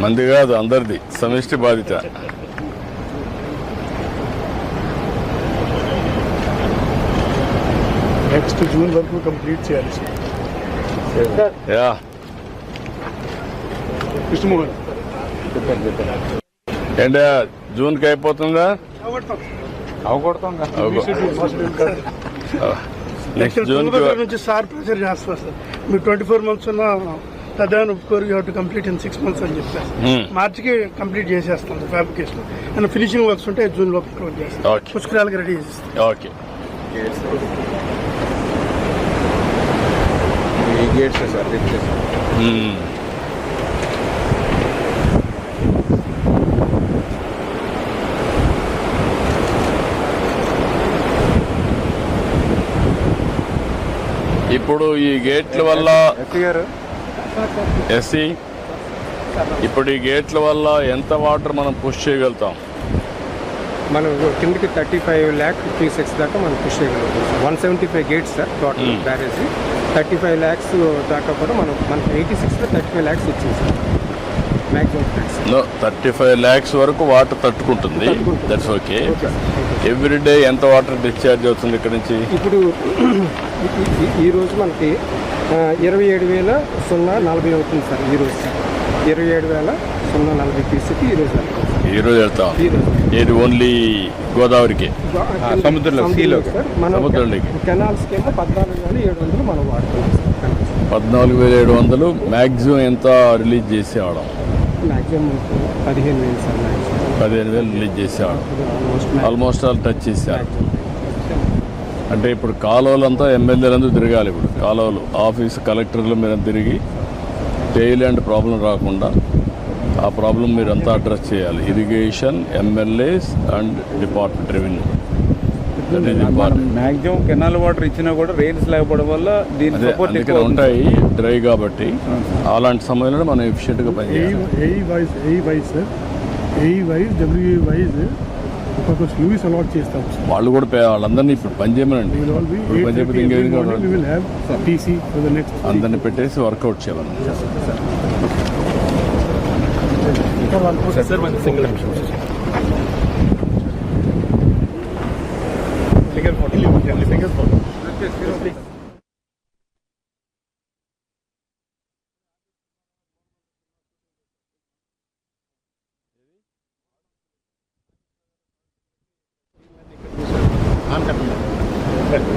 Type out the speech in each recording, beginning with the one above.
మంది కాదు, అందరిది సమిష్టి బాధ్యత. నెక్స్ట్ జూన్ వరకు కంప్లీట్ చేయాలి సార్. యా కృష్ణమోహన్ ఏంటా జూన్కి అయిపోతుందా? నెక్స్ట్ జూన్ నుంచి సార్ ప్రెషర్ చేస్తారు సార్. మీరు 24 months ఉన్న ప్రధాన ఒప్పుకోరు, you to complete in 6 months అని చెప్పారు. మార్చికి కంప్లీట్ చేసేస్తాం sir fabrication. And finishing works ఉంటే జూన్ లోపు క్లోజ్ చేస్తాం. పుష్కరాలకి రెడీ చేస్తాం. ఓకే. ఇప్పుడు ఈ గేట్ల వల్ల ఎస్సీ ఇప్పుడు ఈ గేట్ల వల్ల ఎంత వాటర్ మనం పుష్ చేయగలుగుతాం? మనం కిందకి 35,56,000 దాకా మనం పుష్ చేయగలుగుతాం. 175 gates sir total barrage. 35 lakhs దాకా కూడా మనకి 86లో 35 lakhs వచ్చింది సార్ మ్యాక్సిమం. 35 lakhs వరకు వాటర్ తట్టుకుంటుంది. That's okay. ఎవ్రీడే ఎంత వాటర్ డిశ్చార్జ్ అవుతుంది ఇక్కడ నుంచి? ఇప్పుడు ఈరోజు మనకి 27,040 అవుతుంది సార్. ఈరోజు 27,040 క్యూసెక్ ఈరోజు వెళ్తాం. ఇది ఓన్లీ గోదావరికి, సముద్రంలోకి. కెనాల్స్కి ఏమో 14,700 మనం వాడుతున్నాం సార్. 14,700 మ్యాక్సిమం ఎంత రిలీజ్ చేసేవాళ్ళం? Maximum 15,000 sir. 15,000 రిలీజ్ చేసేవాళ్ళం. ఆల్మోస్ట్ ఆల్ టచ్ చేశారు. అంటే ఇప్పుడు కాలువలంతా ఎమ్మెల్యేలందరూ తిరగాలి. ఇప్పుడు కాలువలు ఆఫీస్ కలెక్టర్ల మీద తిరిగి టెయిల్ ప్రాబ్లం రాకుండా ఆ ప్రాబ్లం మీరంతా అడ్రస్ చేయాలి. Irrigation, MLAs and department revenue. Maximum canal water ఇచ్చినా కూడా రైల్స్ లేకపోవడం వల్ల దీని ఉంటాయి డ్రై కాబట్టి అలాంటి సమయంలో మనం ఎఫిషియెంట్గా పనిచేయాలి. వాళ్ళు కూడా వాళ్ళందరినీ ఇప్పుడు పని చేయమనండి. పని చేయకపోతే ఇంకేది అందరినీ పెట్టేసి వర్కౌట్ చేయాలి.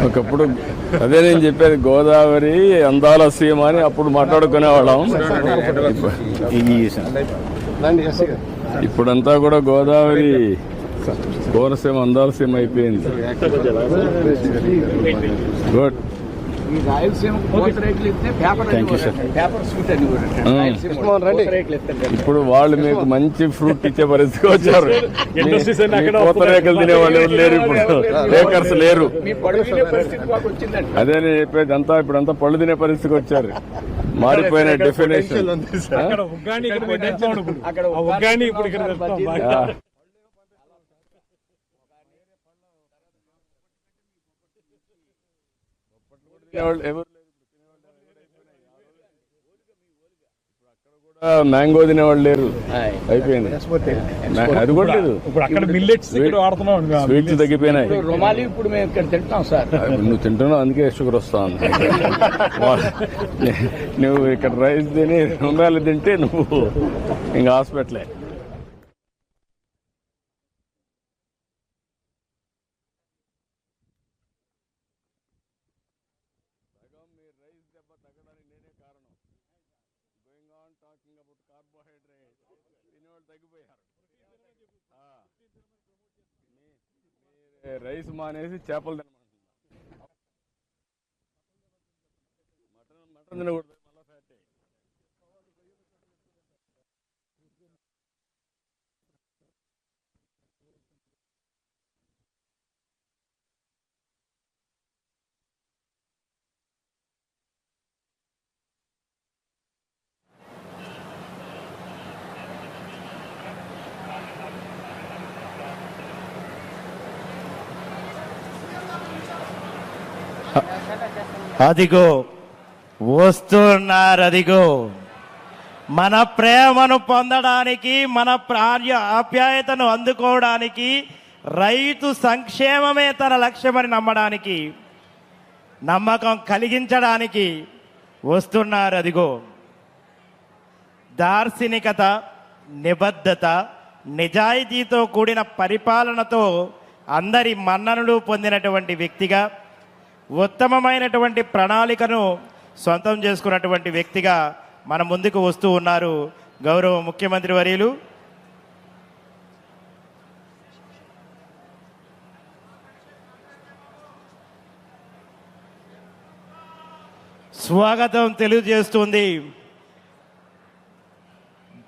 ఒకప్పుడు అదే నేను చెప్పేది, గోదావరి అందాల సీమ అని అప్పుడు మాట్లాడుకునేవాళ్ళం. ఇప్పుడంతా కూడా గోదావరి కోనసీమ అందాల సీమ అయిపోయింది. గుడ్. ఇప్పుడు వాళ్ళు మీకు మంచి ఫ్రూట్ ఇచ్చే పరిస్థితికి వచ్చారు. పూతరేకలు తినేవాళ్ళు ఎవరు లేరు, ఇప్పుడు బేకర్స్ లేరు. అదే నేను చెప్పేది, అంతా ఇప్పుడంతా పళ్ళు తినే పరిస్థితికి వచ్చారు. మారిపోయిన డెఫినేషన్. మ్యాంగో తినేవాళ్ళు లేరు, అయిపోయింది. అది కూడా లేదు. స్వీట్స్ తగ్గిపోయినాయి. నువ్వు తింటున్నావు, అందుకే షుగర్ వస్తా ఉంది. నువ్వు ఇక్కడ రైస్ తిని రుమాలి తింటే నువ్వు ఇంకా హాస్పిటలే. రైస్ మానేసి చేపలు తినమంటున్నా. మటన్ తినకూడదు, మళ్ళా ఫ్యాట్. అదిగో వస్తున్నారు, అదిగో మన ప్రేమను పొందడానికి, మన ఆప్యాయతను అందుకోవడానికి, రైతు సంక్షేమమే తన లక్ష్యమని నమ్మడానికి, నమ్మకం కలిగించడానికి వస్తున్నారు. అదిగో దార్శనికత, నిబద్ధత, నిజాయితీతో కూడిన పరిపాలనతో అందరి మన్ననలు పొందినటువంటి వ్యక్తిగా, ఉత్తమమైనటువంటి ప్రణాళికను సొంతం చేసుకున్నటువంటి వ్యక్తిగా మన ముందుకు వస్తూ ఉన్నారు గౌరవ ముఖ్యమంత్రి వర్యులు. స్వాగతం తెలియజేస్తుంది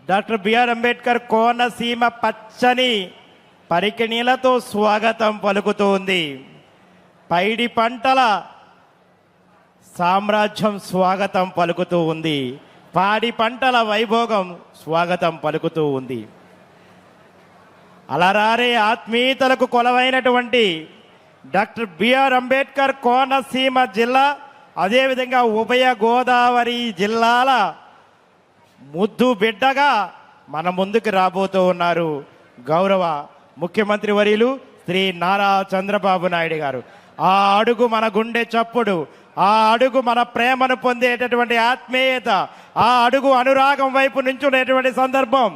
డాక్టర్ బిఆర్ అంబేద్కర్ కోనసీమ పచ్చని పరికిణీలతో స్వాగతం పలుకుతోంది. పైడి పంటల సామ్రాజ్యం స్వాగతం పలుకుతూ ఉంది. పాడి పంటల వైభోగం స్వాగతం పలుకుతూ ఉంది. అలరారే ఆత్మీయతలకు కొలవైనటువంటి డాక్టర్ బిఆర్ అంబేద్కర్ కోనసీమ జిల్లా, అదేవిధంగా ఉభయ గోదావరి జిల్లాల ముద్దు బిడ్డగా మన ముందుకు రాబోతూ ఉన్నారు గౌరవ ముఖ్యమంత్రి వర్యులు శ్రీ నారా చంద్రబాబు నాయుడు గారు. ఆ అడుగు మన గుండె చప్పుడు, ఆ అడుగు మన ప్రేమను పొందేటటువంటి ఆత్మీయత, ఆ అడుగు అనురాగం వైపు నించునేటువంటి సందర్భం,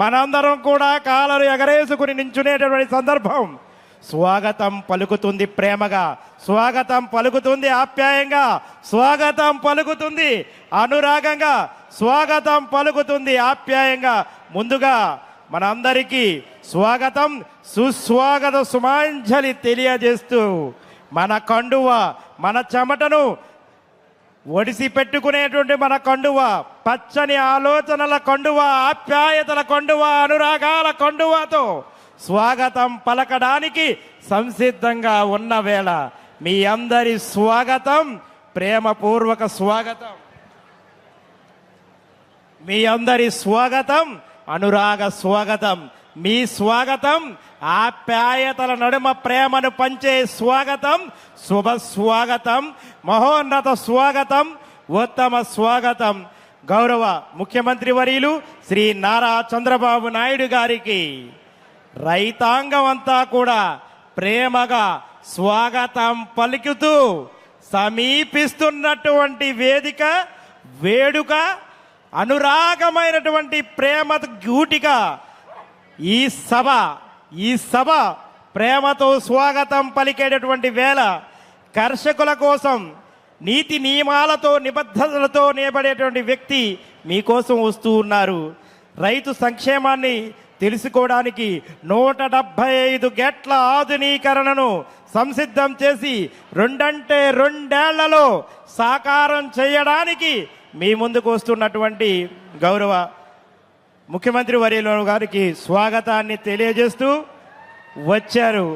మనందరం కూడా కాలరు ఎగరేసుకుని నించునేటటువంటి సందర్భం. స్వాగతం పలుకుతుంది ప్రేమగా, స్వాగతం పలుకుతుంది ఆప్యాయంగా, స్వాగతం పలుకుతుంది అనురాగంగా, స్వాగతం పలుకుతుంది ఆప్యాయంగా. ముందుగా మనందరికీ స్వాగతం, సుస్వాగత సుమాంజలి తెలియజేస్తూ మన కండువ, మన చెమటను ఒడిసి పెట్టుకునేటువంటి మన కండువ, పచ్చని ఆలోచనల కండువ, ఆప్యాయతల కండువ, అనురాగాల కండువతో స్వాగతం పలకడానికి సంసిద్ధంగా ఉన్న వేళ మీ అందరి స్వాగతం, ప్రేమపూర్వక స్వాగతం, మీ అందరి స్వాగతం, అనురాగ స్వాగతం. మీ స్వాగతం ఆప్యాయతల నడుమ ప్రేమను పంచే స్వాగతం, శుభ స్వాగతం, మహోన్నత స్వాగతం, ఉత్తమ స్వాగతం. గౌరవ ముఖ్యమంత్రి వర్యులు శ్రీ నారా చంద్రబాబు నాయుడు గారికి రైతాంగం అంతా కూడా ప్రేమగా స్వాగతం పలుకుతూ సమీపిస్తున్నటువంటి వేదిక, వేడుక, అనురాగమైనటువంటి ప్రేమ గూటిక ఈ సభ ప్రేమతో స్వాగతం పలికేటటువంటి వేళ కర్షకుల కోసం నీతి నియమాలతో నిబద్ధతలతో నిలబడేటువంటి వ్యక్తి మీకోసం వస్తూ ఉన్నారు. రైతు సంక్షేమాన్ని తెలుసుకోవడానికి 175 గేట్ల ఆధునీకరణను సంసిద్ధం చేసి 2 సాకారం చేయడానికి మీ ముందుకు వస్తున్నటువంటి గౌరవ ముఖ్యమంత్రి వర్యులు గారికి స్వాగతాన్ని తెలియజేస్తూ వచ్చారు.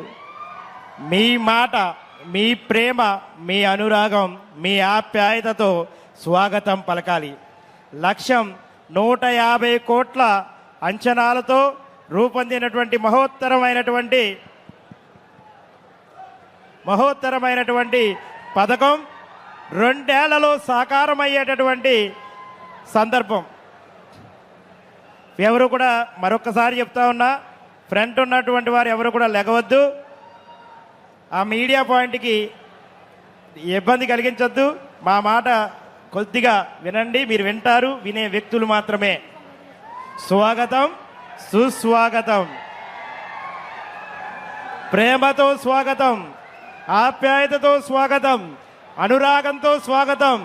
మీ మాట, మీ ప్రేమ, మీ అనురాగం, మీ ఆప్యాయతతో స్వాగతం పలకాలి. లక్ష్యం 150 కోట్ల అంచనాలతో రూపొందినటువంటి మహోత్తరమైనటువంటి పథకం 2 ఏళ్లలో సాకారమయ్యేటటువంటి సందర్భం. ఎవరు కూడా మరొకసారి చెప్తా ఉన్నా, ఫ్రంట్ ఉన్నటువంటి వారు ఎవరు కూడా లెగవద్దు. ఆ మీడియా పాయింట్కి ఇబ్బంది కలిగించొద్దు. మా మాట కొద్దిగా వినండి, మీరు వింటారు, వినే వ్యక్తులు మాత్రమే. స్వాగతం, సుస్వాగతం, ప్రేమతో స్వాగతం, ఆప్యాయతతో స్వాగతం, అనురాగంతో స్వాగతం,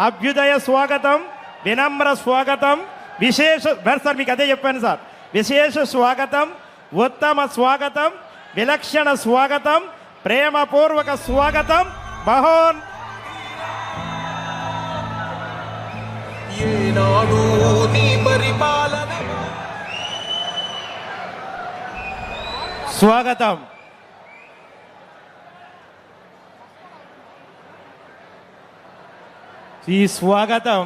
అభ్యుదయ స్వాగతం, వినమ్ర స్వాగతం, విశేష సార్ మీకు అదే చెప్పాను సార్, విశేష స్వాగతం, ఉత్తమ స్వాగతం, విలక్షణ స్వాగతం, ప్రేమపూర్వక స్వాగతం, స్వాగతం. ఈ స్వాగతం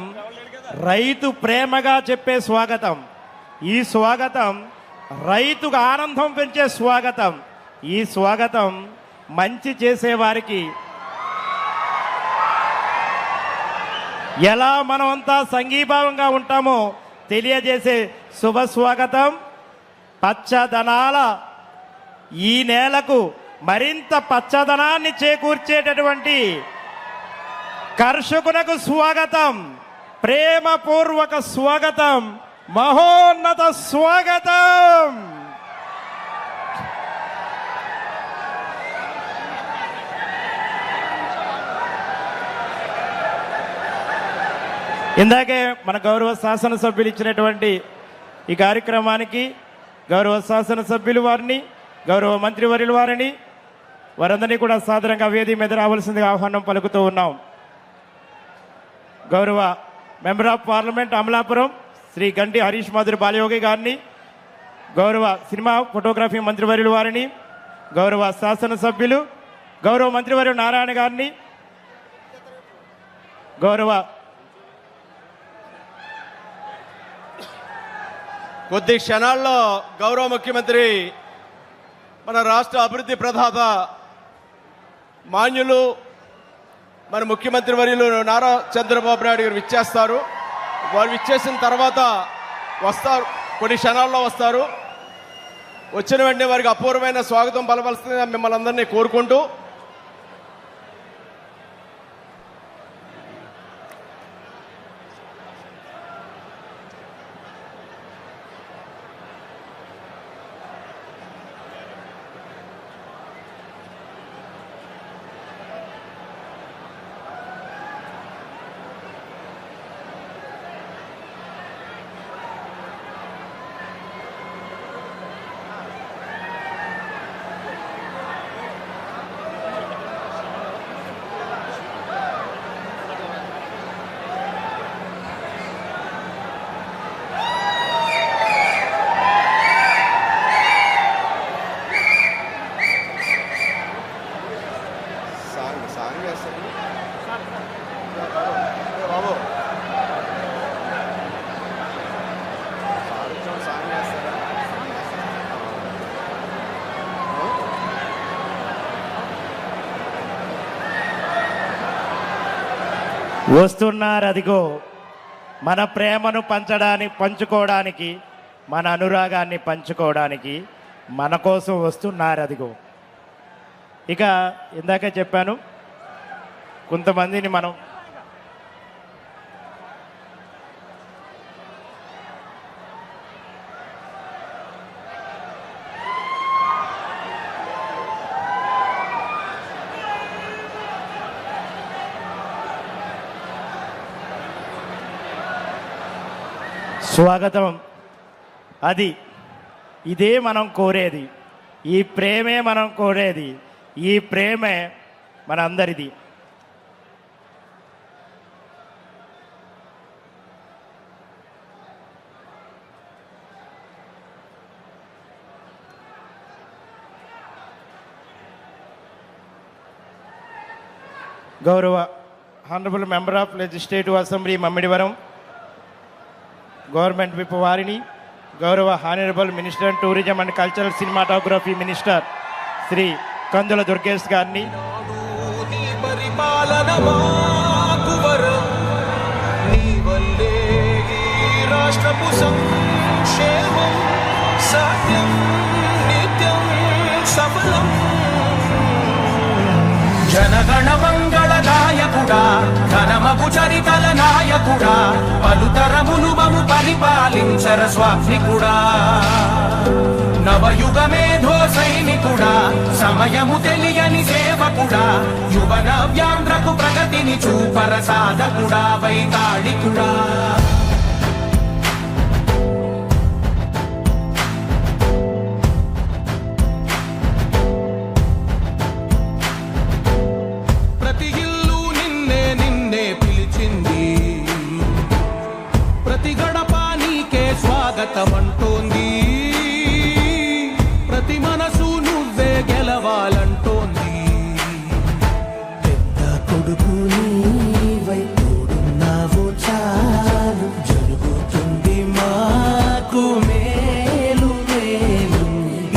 రైతు ప్రేమగా చెప్పే స్వాగతం. ఈ స్వాగతం రైతుకు ఆనందం పెంచే స్వాగతం. ఈ స్వాగతం మంచి చేసేవారికి ఎలా మనమంతా సంఘీభావంగా ఉంటామో తెలియజేసే శుభ స్వాగతం. పచ్చదనాల ఈ నేలకు మరింత పచ్చదనాన్ని చేకూర్చేటటువంటి కర్షకునకు స్వాగతం, ప్రేమపూర్వక స్వాగతం, మహోన్నత స్వాగతం. ఇందాకే మన గౌరవ శాసనసభ్యులు ఇచ్చినటువంటి ఈ కార్యక్రమానికి గౌరవ శాసనసభ్యులు వారిని, గౌరవ మంత్రివర్యుల వారిని, వారందరినీ కూడా సాదరంగా వేదిక మీద రావాల్సిందిగా ఆహ్వానం పలుకుతూ ఉన్నాం. గౌరవ member of parliament Amalapuram Shri Ganti Harish Madhuri Balayogi గారిని, గౌరవ సినిమా ఫోటోగ్రఫీ మంత్రివర్యుల వారిని, గౌరవ శాసనసభ్యులు గౌరవ మంత్రివర్యులు నారాయణ గారిని, గౌరవ కొద్ది క్షణాల్లో గౌరవ ముఖ్యమంత్రి మన రాష్ట్ర అభివృద్ధి ప్రదాత మాన్యులు మన ముఖ్యమంత్రి వర్యులు నారా చంద్రబాబు నాయుడు గారు విచ్చేస్తారు. వారు విచ్చేసిన తర్వాత వస్తారు, కొన్ని క్షణాల్లో వస్తారు. వచ్చిన వెంటనే వారికి అపూర్వమైన స్వాగతం పలవలసిందిగా మిమ్మల్ని అందరినీ కోరుకుంటూ వస్తున్నారు. అదిగో మన ప్రేమను పంచుకోవడానికి, మన అనురాగాన్ని పంచుకోవడానికి మన కోసం వస్తున్నారు. అదిగో ఇక ఇందాక చెప్పాను, కొంతమందిని మనం స్వాగతం. అది ఇదే మనం కోరేది, ఈ ప్రేమే మనం కోరేది, ఈ ప్రేమే మన అందరిది. గౌరవ honourable member of legislative assembly Mummidivaram government whip వారిని, గౌరవ honourable minister tourism and cultural cinematography minister Shri Kandula Durgesh గారిని, జనగణ మంగళ నాయకుడా, ఘనమగు చరితల నాయకుడా, పలుతరములు మము పరిపాలించర స్వామికుడా, నవయుగ మేధో సైనికుడా, సమయము తెలియని సేవకుడా, యువన వ్యాంధ్రకు ప్రగతిని చూపర సాధకుడా, వైతాళికుడా. స్వాగతమంటోంది, ప్రతి మనసు నువ్వే గెలవాలంటోంది. పెద్ద కొడుకు నీవై తోడున్నావు చాలు, జరుగుతుంది మాకు మేలు మేలు.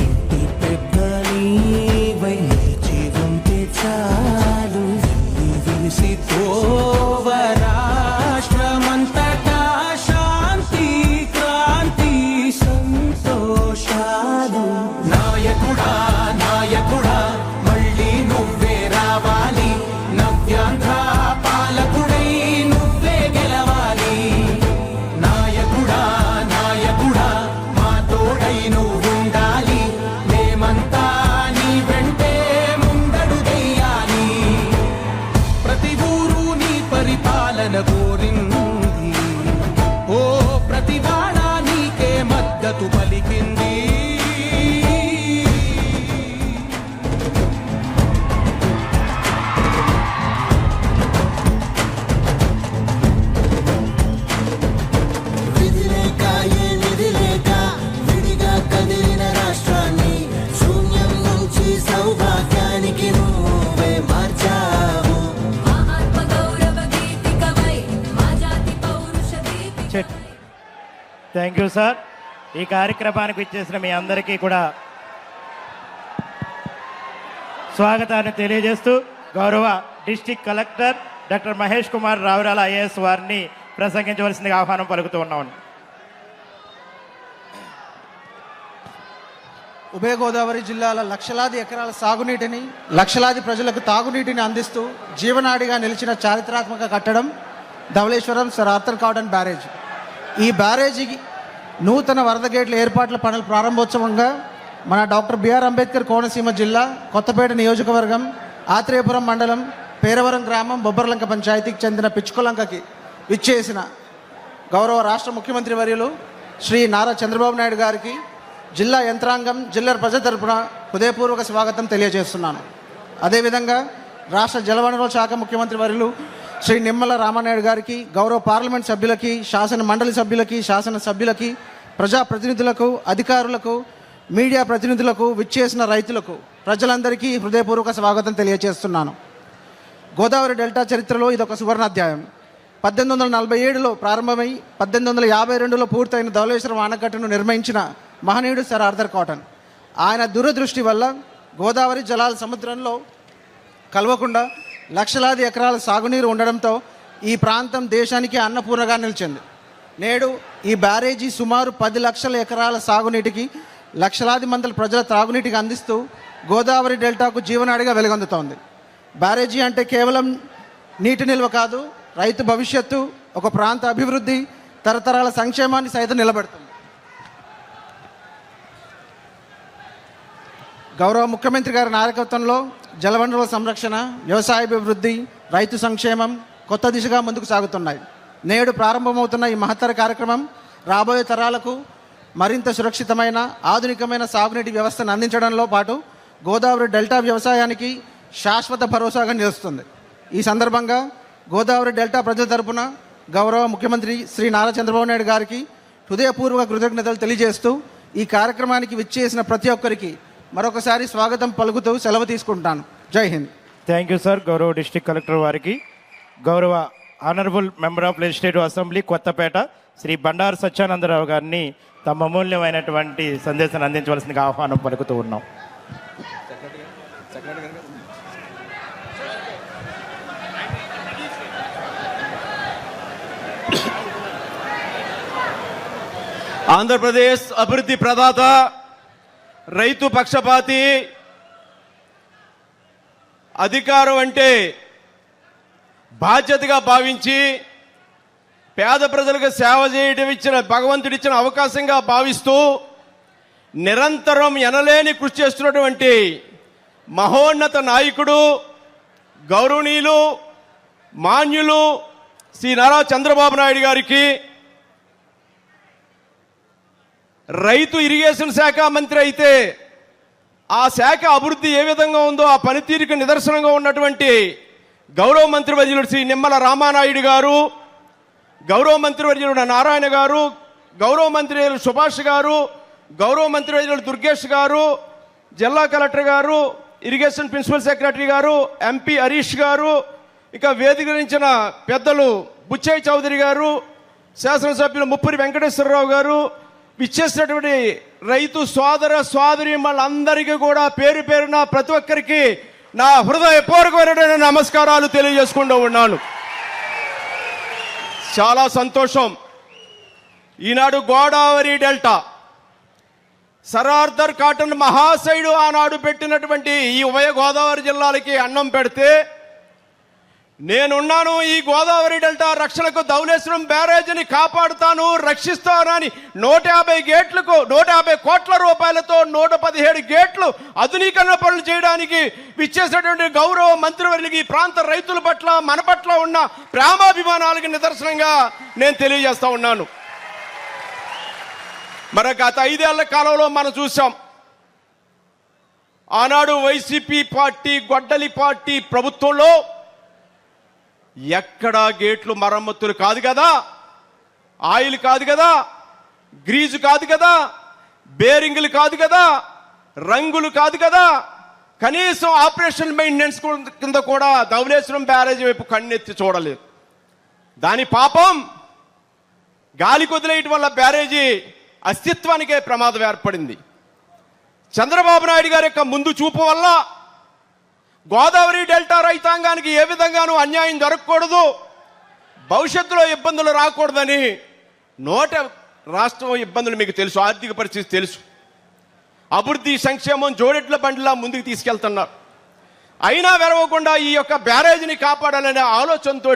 ఇంటి పెద్ద నీవై నిలిచి ఉంటే చాలు, విలిసి తోవ రాష్ట్రమంతటా శాంతి థ్యాంక్ యూ సార్. ఈ కార్యక్రమానికి ఇచ్చేసిన మీ అందరికీ కూడా స్వాగతాన్ని తెలియజేస్తూ గౌరవ district collector doctor Mahesh Kumar Ravurala IAS వారిని ప్రసంగించవలసిందిగా ఆహ్వానం పలుకుతూ ఉన్నాను. ఉభయ గోదావరి జిల్లాల లక్షలాది ఎకరాల సాగునీటిని, లక్షలాది ప్రజలకు తాగునీటిని అందిస్తూ జీవనాడిగా నిలిచిన చారిత్రాత్మక కట్టడం Dowleswaram sir Arthur Cotton barrage. ఈ బ్యారేజీకి నూతన వరద గేట్ల ఏర్పాట్ల పనుల ప్రారంభోత్సవంగా మన డాక్టర్ బిఆర్ అంబేద్కర్ కోనసీమ జిల్లా కొత్తపేట నియోజకవర్గం ఆత్రేయపురం మండలం పేరవరం గ్రామం బొబ్బర్లంక పంచాయతీకి చెందిన పిచ్చుకోలంకకి విచ్చేసిన గౌరవ రాష్ట్ర ముఖ్యమంత్రి వర్యులు శ్రీ నారా చంద్రబాబు నాయుడు గారికి జిల్లా యంత్రాంగం, జిల్లా ప్రజల తరపున హృదయపూర్వక స్వాగతం తెలియజేస్తున్నాను. అదేవిధంగా రాష్ట్ర జలవనరుల శాఖ ముఖ్యమంత్రి వర్యులు శ్రీ నిమ్మల రామానాయుడు గారికి, గౌరవ పార్లమెంట్ సభ్యులకి, శాసన మండలి సభ్యులకి, శాసన సభ్యులకి, ప్రజాప్రతినిధులకు, అధికారులకు, మీడియా ప్రతినిధులకు, విచ్చేసిన రైతులకు, ప్రజలందరికీ హృదయపూర్వక స్వాగతం తెలియజేస్తున్నాను. గోదావరి డెల్టా చరిత్రలో ఇదొక సువర్ణాధ్యాయం. 1847లో ప్రారంభమై 1852లో పూర్తయిన ధవళేశ్వరం ఆనకట్టను నిర్మించిన మహనీయుడు సర్ ఆర్థర్ కాటన్. ఆయన దూరదృష్టి వల్ల గోదావరి జలాల సముద్రంలో కలవకుండా లక్షలాది ఎకరాల సాగునీరు ఉండడంతో ఈ ప్రాంతం దేశానికి అన్నపూర్ణగా నిలిచింది. నేడు ఈ బ్యారేజీ సుమారు 10 లక్షల ఎకరాల సాగునీటికి, లక్షలాది మంది ప్రజల తాగునీటికి అందిస్తూ గోదావరి డెల్టాకు జీవనాడిగా వెలుగొందుతోంది. బ్యారేజీ అంటే కేవలం నీటి నిల్వ కాదు, రైతు భవిష్యత్తు, ఒక ప్రాంత అభివృద్ధి, తరతరాల సంక్షేమాన్ని సైతం నిలబెడుతుంది. గౌరవ ముఖ్యమంత్రి గారి నాయకత్వంలో జలవనరుల సంరక్షణ, వ్యవసాయాభివృద్ధి, రైతు సంక్షేమం కొత్త దిశగా ముందుకు సాగుతున్నాయి. నేడు ప్రారంభమవుతున్న ఈ మహత్తర కార్యక్రమం రాబోయే తరాలకు మరింత సురక్షితమైన, ఆధునికమైన సాగునీటి వ్యవస్థను అందించడంలో పాటు గోదావరి డెల్టా వ్యవసాయానికి శాశ్వత భరోసాగా నిలుస్తుంది. ఈ సందర్భంగా గోదావరి డెల్టా ప్రజల తరపున గౌరవ ముఖ్యమంత్రి శ్రీ నారా చంద్రబాబు నాయుడు గారికి హృదయపూర్వక కృతజ్ఞతలు తెలియజేస్తూ ఈ కార్యక్రమానికి విచ్చేసిన ప్రతి ఒక్కరికి మరొకసారి స్వాగతం పలుకుతూ సెలవు తీసుకుంటాను. జై హింద్. Thank you sir. గౌరవ డిస్ట్రిక్ట్ కలెక్టర్ వారికి గౌరవ honourable member of legislative assembly Kothapeta Shri Bandaru Satyanandarao గారిని తమ అమూల్యమైనటువంటి సందేశాన్ని అందించవలసిందిగా ఆహ్వానం పలుకుతూ ఉన్నాం. ఆంధ్రప్రదేశ్ అభివృద్ధి ప్రదాత, రైతు పక్షపాతి, అధికారం అంటే బాధ్యతగా భావించి పేద ప్రజలకు సేవ చేయడం ఇచ్చిన భగవంతుడిచ్చిన అవకాశంగా భావిస్తూ నిరంతరం ఎనలేని కృషి చేస్తున్నటువంటి మహోన్నత నాయకుడు, గౌరవనీయులు, మాన్యులు శ్రీ నారా చంద్రబాబు నాయుడు గారికి, రైతు ఇరిగేషన్ శాఖ మంత్రి అయితే ఆ శాఖ అభివృద్ధి ఏ విధంగా ఉందో ఆ పనితీరుకు నిదర్శనంగా ఉన్నటువంటి గౌరవ మంత్రివర్యులు శ్రీ నిమ్మల రామానాయుడు గారు, గౌరవ మంత్రివర్యులు నారాయణ గారు, గౌరవ మంత్రివర్యులు సుభాష్ గారు, గౌరవ మంత్రివర్యులు దుర్గేష్ గారు, జిల్లా కలెక్టర్ గారు, ఇరిగేషన్ ప్రిన్సిపల్ సెక్రటరీ గారు, ఎంపీ హరీష్ గారు, ఇక వేదిక నుంచిన పెద్దలు బుచ్చయ్య చౌదరి గారు, శాసనసభ్యులు ముప్పూరి వెంకటేశ్వరరావు గారు, ఇచ్చేసినటువంటి రైతు సోదర సోదరి వాళ్ళందరికీ కూడా పేరు పేరున ప్రతి ఒక్కరికి నా హృదయపూర్వకమైన నమస్కారాలు తెలియజేసుకుంటూ ఉన్నాను. చాలా సంతోషం. ఈనాడు Godavari delta sir Arthur Cotton మహాశయుడు ఆనాడు పెట్టినటువంటి ఈ ఉభయ గోదావరి జిల్లాలకి అన్నం పెడితే నేనున్నాను, ఈ గోదావరి డెల్టా రక్షణకు ధవళేశ్వరం బ్యారేజీని కాపాడుతాను, రక్షిస్తాను అని 150 కోట్ల రూపాయలతో 117 గేట్లు ఆధునీకరణ పనులు చేయడానికి విచ్చేసినటువంటి గౌరవ మంత్రివర్యులకి ఈ ప్రాంత రైతుల పట్ల, మన పట్ల ఉన్న ప్రేమాభిమానాలకి నిదర్శనంగా నేను తెలియజేస్తా ఉన్నాను. మరి గత 5 ఏళ్ల కాలంలో మనం చూసాం, ఆనాడు వైసీపీ పార్టీ, గొడ్డలి పార్టీ ప్రభుత్వంలో ఎక్కడా గేట్లు మరమ్మతులు కాదు కదా, ఆయిల్ కాదు కదా, గ్రీజు కాదు కదా, బేరింగులు కాదు కదా, రంగులు కాదు కదా, కనీసం ఆపరేషన్ మెయింటెనెన్స్ కింద కూడా ధవళేశ్వరం బ్యారేజ్ వైపు కన్నెత్తి చూడలేదు. దాని పాపం గాలి కొదిలేయటం వల్ల బ్యారేజీ అస్తిత్వానికే ప్రమాదం ఏర్పడింది. చంద్రబాబు నాయుడు గారి యొక్క ముందు చూపు వల్ల గోదావరి డెల్టా రైతాంగానికి ఏ విధంగానూ అన్యాయం జరగకూడదు, భవిష్యత్తులో ఇబ్బందులు రాకూడదని రాష్ట్రం ఇబ్బందులు మీకు తెలుసు, ఆర్థిక పరిస్థితి తెలుసు. అభివృద్ధి సంక్షేమం జోడెట్ల బండిలా ముందుకు తీసుకెళ్తున్నారు. అయినా వెరవకుండా ఈ యొక్క బ్యారేజీని కాపాడాలనే ఆలోచనతో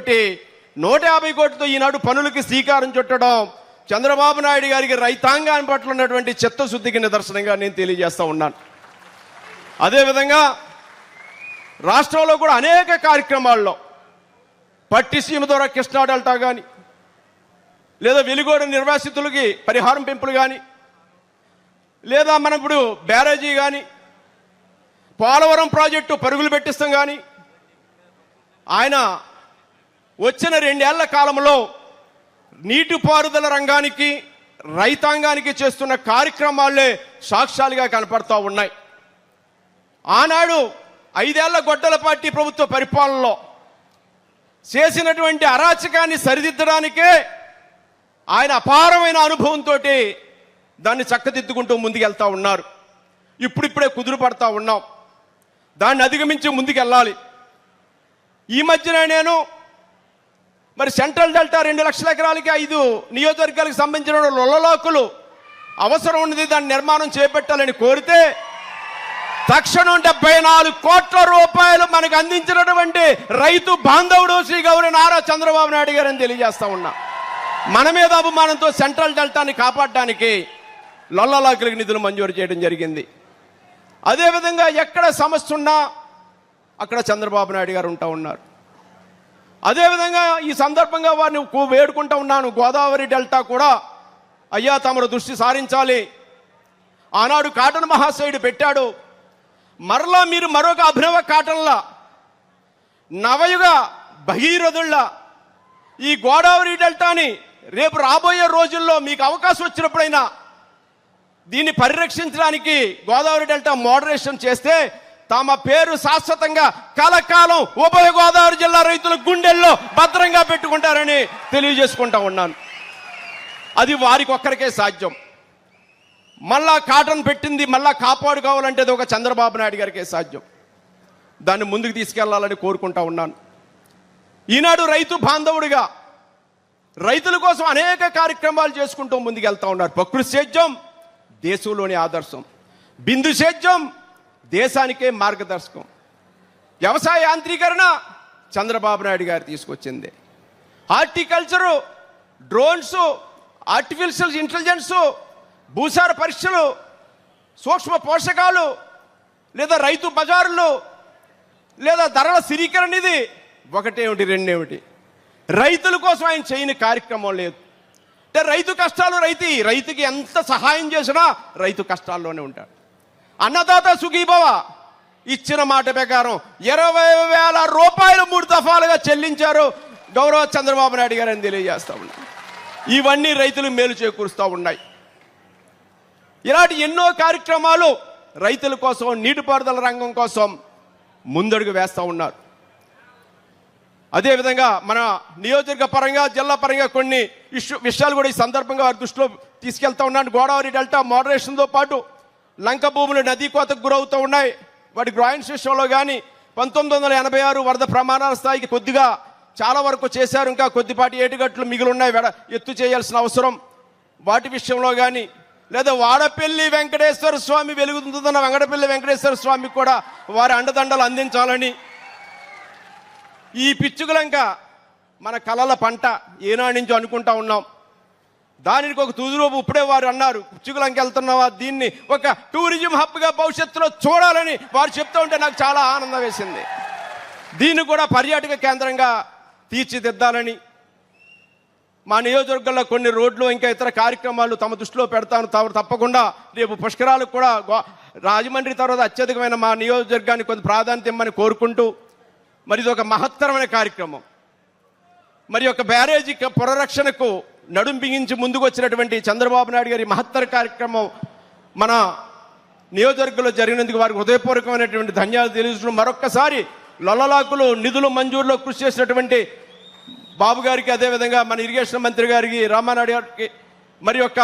150 కోట్లతో ఈనాడు పనులకి శ్రీకారం చుట్టడం చంద్రబాబు నాయుడు గారికి రైతాంగాన్ని పట్ల ఉన్నటువంటి చిత్తశుద్ధికి నిదర్శనంగా నేను తెలియజేస్తా ఉన్నాను. అదేవిధంగా రాష్ట్రంలో కూడా అనేక కార్యక్రమాల్లో పట్టిసీమ ద్వారా కృష్ణా డెల్టా కానీ, లేదా వెలుగోడు నిర్వాసితులకి పరిహారం పెంపులు కానీ, లేదా మనం ఇప్పుడు బ్యారేజీ కానీ, పోలవరం ప్రాజెక్టు పరుగులు పెట్టిస్తాం కానీ, ఆయన వచ్చిన 2 ఏళ్ల కాలంలో నీటిపారుదల రంగానికి రైతాంగానికి చేస్తున్న కార్యక్రమాలే సాక్ష్యాలుగా కనపడతా ఉన్నాయి. ఆనాడు 5 ఏళ్ల గొడ్డల పార్టీ ప్రభుత్వ పరిపాలనలో చేసినటువంటి అరాచకాన్ని సరిదిద్దడానికే ఆయన అపారమైన అనుభవంతో దాన్ని చక్కదిద్దుకుంటూ ముందుకెళ్తా ఉన్నారు. ఇప్పుడిప్పుడే కుదురు పడతా ఉన్నాం, దాన్ని అధిగమించి ముందుకెళ్ళాలి. ఈ మధ్యన నేను మరి సెంట్రల్ డెల్టా 2 లక్షల ఎకరాలకి 5 నియోజకవర్గాలకు సంబంధించిన లొల్లలాకులు అవసరం ఉన్నది, దాని నిర్మాణం చేపట్టాలని కోరితే తక్షణం 74 కోట్ల రూపాయలు మనకు అందించినటువంటి రైతు బాంధవుడు శ్రీ గౌరవ నారా చంద్రబాబు నాయుడు గారని తెలియజేస్తా ఉన్నా. మన మీద అభిమానంతో సెంట్రల్ డెల్టాని కాపాడడానికి లొల్లలాకులకు నిధులు మంజూరు చేయడం జరిగింది. అదేవిధంగా ఎక్కడ సమస్య ఉన్నా అక్కడ చంద్రబాబు నాయుడు గారు ఉంటా ఉన్నారు. అదేవిధంగా ఈ సందర్భంగా వారిని వేడుకుంటా ఉన్నాను, గోదావరి డెల్టా కూడా అయ్యా తమరు దృష్టి సారించాలి. ఆనాడు కాటన్ మహాశయుడు పెట్టాడు, మరలా మీరు మరొక అభినవ కాటన్లా నవయుగ భగీరథుల్లా ఈ గోదావరి డెల్టాని రేపు రాబోయే రోజుల్లో మీకు అవకాశం వచ్చినప్పుడైనా దీన్ని పరిరక్షించడానికి గోదావరి డెల్టా మోడరేషన్ చేస్తే తమ పేరు శాశ్వతంగా కలకాలం ఉభయ గోదావరి జిల్లా రైతుల గుండెల్లో భద్రంగా పెట్టుకుంటారని తెలియజేసుకుంటా ఉన్నాను. అది వారికి ఒక్కరికే సాధ్యం. మళ్ళా కాటన్ పెట్టింది మళ్ళా కాపాడుకోవాలంటే అది ఒక చంద్రబాబు నాయుడు గారికే సాధ్యం. దాన్ని ముందుకు తీసుకెళ్లాలని కోరుకుంటా ఉన్నాను. ఈనాడు రైతు బాంధవుడిగా రైతుల కోసం అనేక కార్యక్రమాలు చేసుకుంటూ ముందుకెళ్తా ఉన్నారు. ప్రకృతి సేద్యం దేశంలోని ఆదర్శం, బిందు సేద్యం దేశానికే మార్గదర్శకం, వ్యవసాయ యాంత్రీకరణ చంద్రబాబు నాయుడు గారు తీసుకొచ్చింది, హార్టికల్చరు, డ్రోన్స్, ఆర్టిఫిషియల్ ఇంటెలిజెన్స్, భూసార పరీక్షలు, సూక్ష్మ పోషకాలు, లేదా రైతు బజారులు, లేదా ధరల స్థిరీకరణ, ఇది ఒకటేమిటి రెండేమిటి రైతుల కోసం ఆయన చేయని కార్యక్రమం లేదు. అంటే రైతు కష్టాలు రైతుకి ఎంత సహాయం చేసినా రైతు కష్టాల్లోనే ఉంటాడు. అన్నదాత సుఖీభవ ఇచ్చిన మాట ప్రకారం 20,000 రూపాయలు 3 దఫాలుగా చెల్లించారు గౌరవ చంద్రబాబు నాయుడు గారు అని తెలియజేస్తా ఉన్నారు. ఇవన్నీ రైతులు మేలు చేకూరుస్తూ ఉన్నాయి. ఇలాంటి ఎన్నో కార్యక్రమాలు రైతుల కోసం, నీటిపారుదల రంగం కోసం ముందడుగు వేస్తూ ఉన్నారు. అదేవిధంగా మన నియోజకవర్గ పరంగా, జిల్లా పరంగా కొన్ని విషయాలు కూడా ఈ సందర్భంగా వారి దృష్టిలో తీసుకెళ్తా ఉన్నాను. గోదావరి డెల్టా మోడరేషన్తో పాటు లంక భూములు నదీ కోతకు గురవుతూ ఉన్నాయి. వాటి గ్రాయింట్స్ విషయంలో కానీ 1986 వరద ప్రమాణాల స్థాయికి కొద్దిగా చాలా వరకు చేశారు. ఇంకా కొద్దిపాటి ఏటుగట్లు మిగిలి ఉన్నాయి, ఎత్తు చేయాల్సిన అవసరం. వాటి విషయంలో కానీ, లేదా వాడపల్లి వెంకటేశ్వర స్వామి వెలుగుతున్న వెంకటపల్లి వెంకటేశ్వర స్వామికి కూడా వారి అండదండలు అందించాలని, ఈ పిచ్చుకలంక మన కళల పంట ఏనాటి నుంచో అనుకుంటా ఉన్నాం. దానికి ఒక తుదిరూపు ఇప్పుడే వారు అన్నారు, పిచ్చుకలంక వెళ్తున్నావా, దీన్ని ఒక టూరిజం హబ్గా భవిష్యత్తులో చూడాలని వారు చెప్తూ ఉంటే నాకు చాలా ఆనందం వేసింది. దీన్ని కూడా పర్యాటక కేంద్రంగా తీర్చిదిద్దాలని, మా నియోజకవర్గంలో కొన్ని రోడ్లు ఇంకా ఇతర కార్యక్రమాలు తమ దృష్టిలో పెడతాను. తప్పకుండా రేపు పుష్కరాలకు కూడా రాజమండ్రి తర్వాత అత్యధికమైన మా నియోజకవర్గానికి కొంత ప్రాధాన్యత ఇమ్మని కోరుకుంటూ, మరి ఇది ఒక మహత్తరమైన కార్యక్రమం. మరి ఒక బ్యారేజీ పునరక్షణకు నడుం బిగించి ముందుకు వచ్చినటువంటి చంద్రబాబు నాయుడు గారి మహత్తర కార్యక్రమం మన నియోజకవర్గంలో జరిగినందుకు వారికి హృదయపూర్వకమైనటువంటి ధన్యవాదాలు తెలియజేస్తున్నాం. మరొక్కసారి లొల్లలాకులు నిధులు మంజూరులో కృషి చేసినటువంటి బాబు గారికి, అదేవిధంగా మన ఇరిగేషన్ మంత్రి గారికి, రామానాయుడు గారికి మరి యొక్క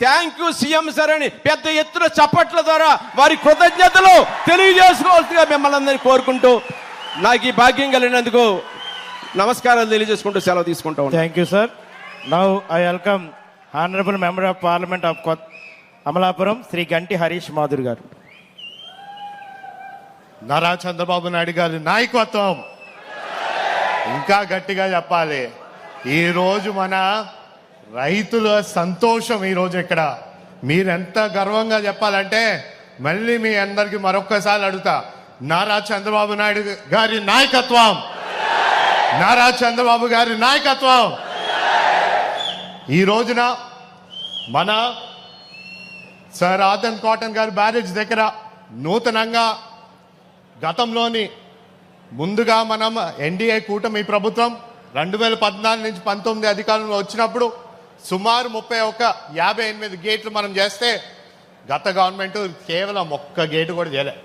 థ్యాంక్ యూ సీఎం సార్ అని పెద్ద ఎత్తున చప్పట్ల ద్వారా వారి కృతజ్ఞతలు తెలియజేసుకోవాల్సిందిగా మిమ్మల్ని అందరినీ కోరుకుంటూ నాకు ఈ భాగ్యం కలిగినందుకు నమస్కారాలు తెలియజేసుకుంటూ సెలవు తీసుకుంటా ఉన్నాను. Thank you sir. Now I welcome honourable member of parliament of Amalapuram Shri Ganti Harish Madhur గారు. నారా చంద్రబాబు నాయుడు గారి నాయకత్వం ఇంకా గట్టిగా చెప్పాలి. ఈరోజు మన రైతుల సంతోషం ఈరోజు ఇక్కడ మీరెంత గర్వంగా చెప్పాలంటే మళ్ళీ మీ అందరికి మరొక్కసారి అడుగుతా, నారా చంద్రబాబు నాయుడు గారి నాయకత్వం, నారా చంద్రబాబు గారి నాయకత్వం. ఈ రోజున మన సర్ ఆదన్ కాటన్ గారి బ్యారేజ్ దగ్గర నూతనంగా గతంలోని ముందుగా మనం ఎన్డీఏ కూటమి ప్రభుత్వం 2014 నుంచి 19 అధికారంలో వచ్చినప్పుడు సుమారు 58 గేట్లు మనం చేస్తే గత గవర్నమెంట్ కేవలం ఒక్క గేటు కూడా చేయలే.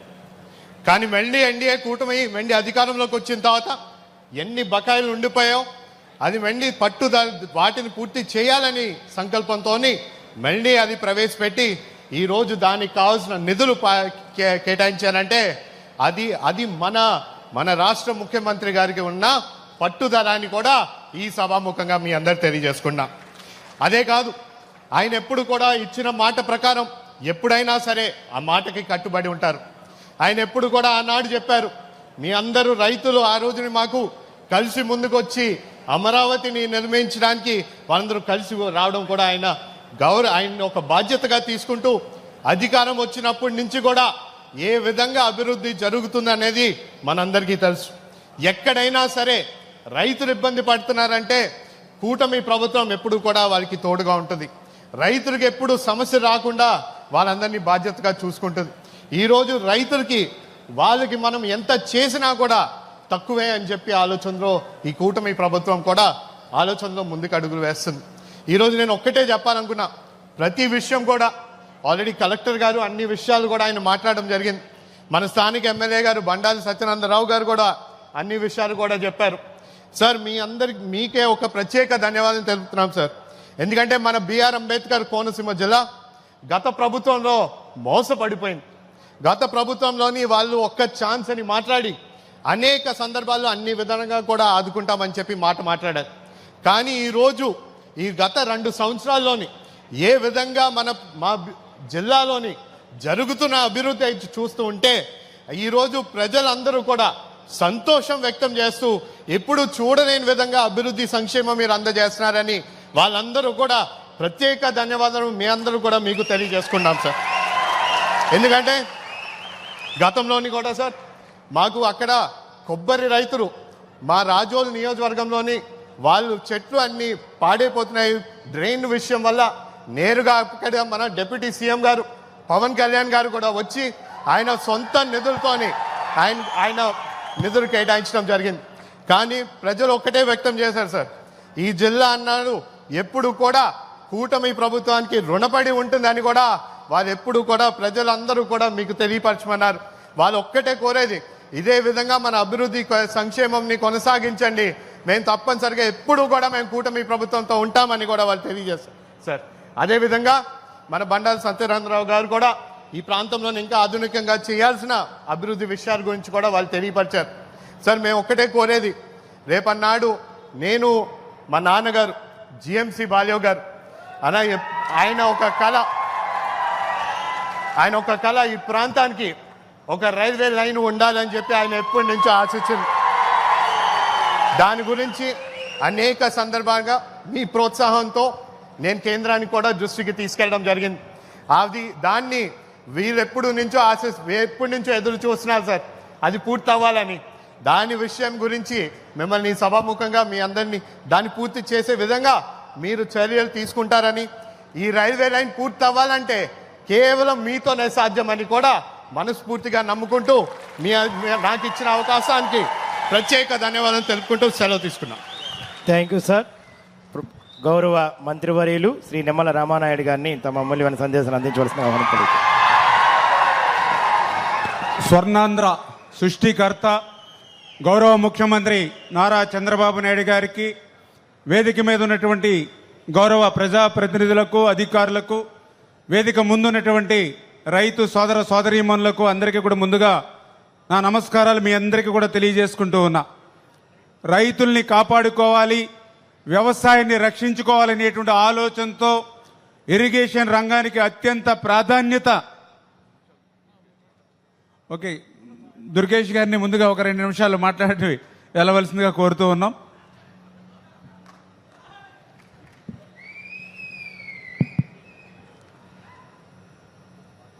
కానీ మళ్ళీ ఎన్డీఏ కూటమి మళ్ళీ అధికారంలోకి వచ్చిన తర్వాత ఎన్ని బకాయిలు ఉండిపోయావు అది మళ్ళీ వాటిని పూర్తి చేయాలని సంకల్పంతో మళ్ళీ అది ప్రవేశపెట్టి ఈరోజు దానికి కావాల్సిన నిధులు కేటాయించారంటే అది మన రాష్ట్ర ముఖ్యమంత్రి గారికి ఉన్న పట్టుదల అని కూడా ఈ సభాముఖంగా మీ అందరు తెలియజేసుకున్నా. అదే కాదు, ఆయన ఎప్పుడు కూడా ఇచ్చిన మాట ప్రకారం ఎప్పుడైనా సరే ఆ మాటకి కట్టుబడి ఉంటారు. ఆయన ఎప్పుడు కూడా ఆనాడు చెప్పారు, మీ అందరూ రైతులు ఆ రోజుని మాకు కలిసి ముందుకొచ్చి అమరావతిని నిర్మించడానికి వాళ్ళందరూ కలిసి రావడం కూడా ఆయన ఆయన ఒక బాధ్యతగా తీసుకుంటూ అధికారం వచ్చినప్పటి నుంచి కూడా ఏ విధంగా అభివృద్ధి జరుగుతుందనేది మనందరికీ తెలుసు. ఎక్కడైనా సరే రైతులు ఇబ్బంది పడుతున్నారంటే కూటమి ప్రభుత్వం ఎప్పుడు కూడా వారికి తోడుగా ఉంటుంది. రైతులకు ఎప్పుడు సమస్య రాకుండా వాళ్ళందరినీ బాధ్యతగా చూసుకుంటుంది. ఈరోజు రైతులకి వాళ్ళకి మనం ఎంత చేసినా కూడా తక్కువే అని చెప్పి ఆలోచనలో ఈ కూటమి ప్రభుత్వం కూడా ఆలోచనలో ముందుకు అడుగులు వేస్తుంది. ఈరోజు నేను ఒక్కటే చెప్పాలనుకున్నా, ప్రతి విషయం కూడా ఆల్రెడీ కలెక్టర్ గారు అన్ని విషయాలు కూడా ఆయన మాట్లాడడం జరిగింది. మన స్థానిక ఎమ్మెల్యే గారు బండాలి సత్యనందరావు గారు కూడా అన్ని విషయాలు కూడా చెప్పారు. సార్ మీకే ఒక ప్రత్యేక ధన్యవాదాలు తెలుపుతున్నాం సార్. ఎందుకంటే మన బిఆర్ అంబేద్కర్ కోనసీమ జిల్లా గత ప్రభుత్వంలో మోసపడిపోయింది. గత ప్రభుత్వంలోని వాళ్ళు ఒక్క ఛాన్స్ అని మాట్లాడి అనేక సందర్భాల్లో అన్ని విధాలుగా కూడా ఆదుకుంటామని చెప్పి మాట్లాడారు. కానీ ఈరోజు ఈ గత 2 సంవత్సరాల్లోని ఏ విధంగా మా జిల్లాలోని జరుగుతున్న అభివృద్ధి చూస్తూ ఉంటే ఈరోజు ప్రజలందరూ కూడా సంతోషం వ్యక్తం చేస్తూ ఎప్పుడు చూడలేని విధంగా అభివృద్ధి సంక్షేమం మీరు అందజేస్తున్నారని వాళ్ళందరూ కూడా ప్రత్యేక ధన్యవాదాలు మీ అందరూ కూడా మీకు తెలియజేసుకున్నాం సార్. ఎందుకంటే గతంలోని కూడా సార్ మాకు అక్కడ కొబ్బరి రైతులు మా రాజోలు నియోజకవర్గంలోని వాళ్ళు చెట్లు అన్నీ పాడైపోతున్నాయి డ్రైన్ విషయం వల్ల నేరుగా అక్కడ మన డిప్యూటీ సీఎం గారు పవన్ కళ్యాణ్ గారు కూడా వచ్చి ఆయన సొంత నిధులతోని ఆయన నిధులు కేటాయించడం జరిగింది. కానీ ప్రజలు ఒక్కటే వ్యక్తం చేశారు సార్, ఈ జిల్లా అన్నాడు ఎప్పుడు కూడా కూటమి ప్రభుత్వానికి రుణపడి ఉంటుందని కూడా వాళ్ళు ఎప్పుడు కూడా ప్రజలందరూ కూడా మీకు తెలియపరచమన్నారు. వాళ్ళు ఒక్కటే కోరేది ఇదే విధంగా మన అభివృద్ధి సంక్షేమంని కొనసాగించండి, మేము తప్పనిసరిగా ఎప్పుడు కూడా మేము కూటమి ప్రభుత్వంతో ఉంటామని కూడా వాళ్ళు తెలియజేస్తారు సార్. అదేవిధంగా మన బండారు సత్యనారాయణరావు గారు కూడా ఈ ప్రాంతంలో ఇంకా ఆధునికంగా చేయాల్సిన అభివృద్ధి విషయాల గురించి కూడా వాళ్ళు తెలియపరిచారు సార్. మేము ఒక్కటే కోరేది, రేపన్నాడు నేను మా నాన్నగారు జిఎంసి బాల్యో గారు ఆయన ఒక కళ ఈ ప్రాంతానికి ఒక రైల్వే లైన్ ఉండాలని చెప్పి ఆయన ఎప్పటి నుంచో ఆశించింది. దాని గురించి అనేక సందర్భాలుగా మీ ప్రోత్సాహంతో నేను కేంద్రానికి కూడా దృష్టికి తీసుకెళ్ళడం జరిగింది. దాన్ని వీళ్ళు ఎప్పటి నుంచో ఎదురు చూస్తున్నారు సార్, అది పూర్తి అవ్వాలని. దాని విషయం గురించి మిమ్మల్ని సభాముఖంగా మీ అందరినీ దాన్ని పూర్తి చేసే విధంగా మీరు చర్యలు తీసుకుంటారని, ఈ రైల్వే లైన్ పూర్తి అవ్వాలంటే కేవలం మీతోనే సాధ్యమని కూడా మనస్ఫూర్తిగా నమ్ముకుంటూ నాకు ఇచ్చిన అవకాశానికి ప్రత్యేక ధన్యవాదాలు తెలుపుకుంటూ సెలవు తీసుకున్నాం. Thank you sir. గౌరవ మంత్రివర్యులు శ్రీ నిమ్మల రామానాయుడు గారిని తమ అమూల్యమైన సందేశాన్ని అందించవలసిన ఆహ్వానం తెలుపుతున్నాను. స్వర్ణాంధ్ర సృష్టికర్త గౌరవ ముఖ్యమంత్రి నారా చంద్రబాబు నాయుడు గారికి వేదిక మీద ఉన్నటువంటి గౌరవ ప్రజాప్రతినిధులకు, అధికారులకు, వేదిక ముందున్నటువంటి రైతు సోదర సోదరీమణులకు అందరికీ కూడా ముందుగా నా నమస్కారాలు మీ అందరికీ కూడా తెలియజేసుకుంటూ ఉన్నా. రైతుల్ని కాపాడుకోవాలి, వ్యవసాయాన్ని రక్షించుకోవాలనేటువంటి ఆలోచనతో ఇరిగేషన్ రంగానికి అత్యంత ప్రాధాన్యత. ఓకే, దుర్గేష్ గారిని ముందుగా ఒక 2 నిమిషాలు మాట్లాడి వెళ్ళవలసిందిగా కోరుతూ ఉన్నాం.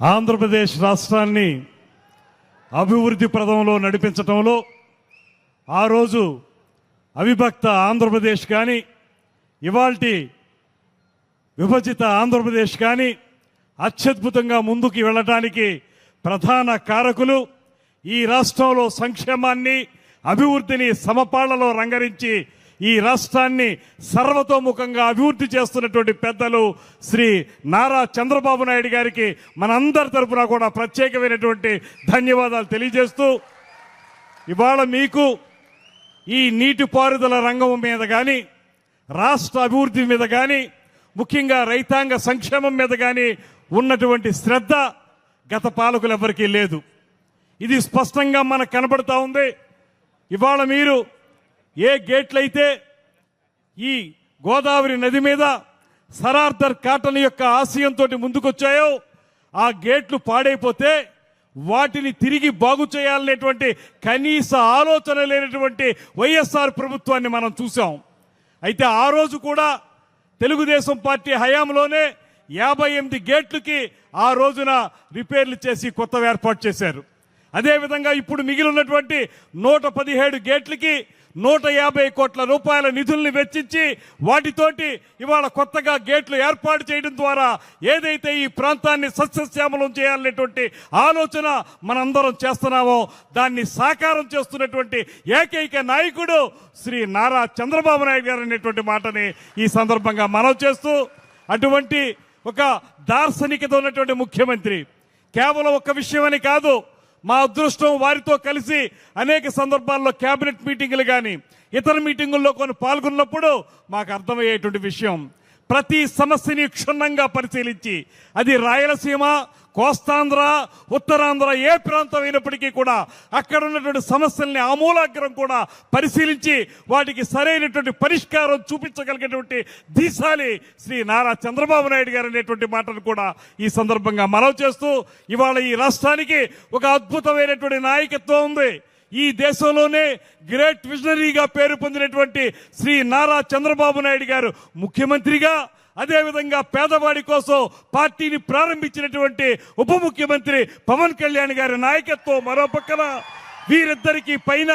ఆంధ్రప్రదేశ్ రాష్ట్రాన్ని అభివృద్ధి ప్రదంలో నడిపించటంలో ఆ రోజు అవిభక్త ఆంధ్రప్రదేశ్ కానీ, ఇవాల్టి విభజిత ఆంధ్రప్రదేశ్ కానీ అత్యద్భుతంగా ముందుకు వెళ్ళటానికి ప్రధాన కారకులు ఈ రాష్ట్రంలో సంక్షేమాన్ని, అభివృద్ధిని సమపాళ్లలో రంగరించి ఈ రాష్ట్రాన్ని సర్వతోముఖంగా అభివృద్ధి చేస్తున్నటువంటి పెద్దలు శ్రీ నారా చంద్రబాబు నాయుడు గారికి మనందరి తరపున కూడా ప్రత్యేకమైనటువంటి ధన్యవాదాలు తెలియజేస్తూ, ఇవాళ మీకు ఈ నీటిపారుదల రంగం మీద కానీ, రాష్ట్ర అభివృద్ధి మీద కానీ, ముఖ్యంగా రైతాంగ సంక్షేమం మీద కానీ ఉన్నటువంటి శ్రద్ధ గత పాలకులు ఎవరికీ లేదు. ఇది స్పష్టంగా మనకు కనబడతా ఉంది. ఇవాళ మీరు ఏ గేట్లయితే ఈ గోదావరి నది మీద సరార్దర్ కాటన్ యొక్క ఆశయంతో ముందుకొచ్చాయో, ఆ గేట్లు పాడైపోతే వాటిని తిరిగి బాగు చేయాలనేటువంటి కనీస ఆలోచన లేనటువంటి వైఎస్ఆర్ ప్రభుత్వాన్ని మనం చూసాం. అయితే ఆ రోజు కూడా తెలుగుదేశం పార్టీ హయాంలోనే 58 గేట్లకి ఆ రోజున రిపేర్లు చేసి కొత్తవి ఏర్పాటు చేశారు. అదేవిధంగా ఇప్పుడు మిగిలి ఉన్నటువంటి 117 గేట్లకి 150 కోట్ల రూపాయల నిధుల్ని వెచ్చించి వాటితోటి ఇవాళ కొత్తగా గేట్లు ఏర్పాటు చేయడం ద్వారా ఏదైతే ఈ ప్రాంతాన్ని సస్యశ్యామలం చేయాలనేటువంటి ఆలోచన మనందరం చేస్తున్నామో దాన్ని సాకారం చేస్తున్నటువంటి ఏకైక నాయకుడు శ్రీ నారా చంద్రబాబు నాయుడు గారు అనేటువంటి మాటని ఈ సందర్భంగా మనవి చేస్తూ, అటువంటి ఒక దార్శనికత ఉన్నటువంటి ముఖ్యమంత్రి కేవలం ఒక విషయమని కాదు, మా అదృష్టం వారితో కలిసి అనేక సందర్భాల్లో కేబినెట్ మీటింగులు కానీ ఇతర మీటింగుల్లో కొన్ని పాల్గొన్నప్పుడు మాకు అర్థమయ్యేటువంటి విషయం, ప్రతి సమస్యని క్షుణ్ణంగా పరిశీలించి అది రాయలసీమ, కోస్తాంధ్ర, ఉత్తరాంధ్ర ఏ ప్రాంతం అయినప్పటికీ కూడా అక్కడ ఉన్నటువంటి సమస్యల్ని ఆమూలాగ్రం కూడా పరిశీలించి వాటికి సరైనటువంటి పరిష్కారం చూపించగలిగేటువంటి దిశాలి శ్రీ నారా చంద్రబాబు నాయుడు గారు అనేటువంటి మాటను కూడా ఈ సందర్భంగా మనవి చేస్తూ, ఇవాళ ఈ రాష్ట్రానికి ఒక అద్భుతమైనటువంటి నాయకత్వం ఉంది. ఈ దేశంలోనే గ్రేట్ విజనరీగా పేరు పొందినటువంటి శ్రీ నారా చంద్రబాబు నాయుడు గారు ముఖ్యమంత్రిగా, అదేవిధంగా పేదవాడి కోసం పార్టీని ప్రారంభించినటువంటి ఉప ముఖ్యమంత్రి పవన్ కళ్యాణ్ గారి నాయకత్వం మరో పక్కన, వీరిద్దరికీ పైన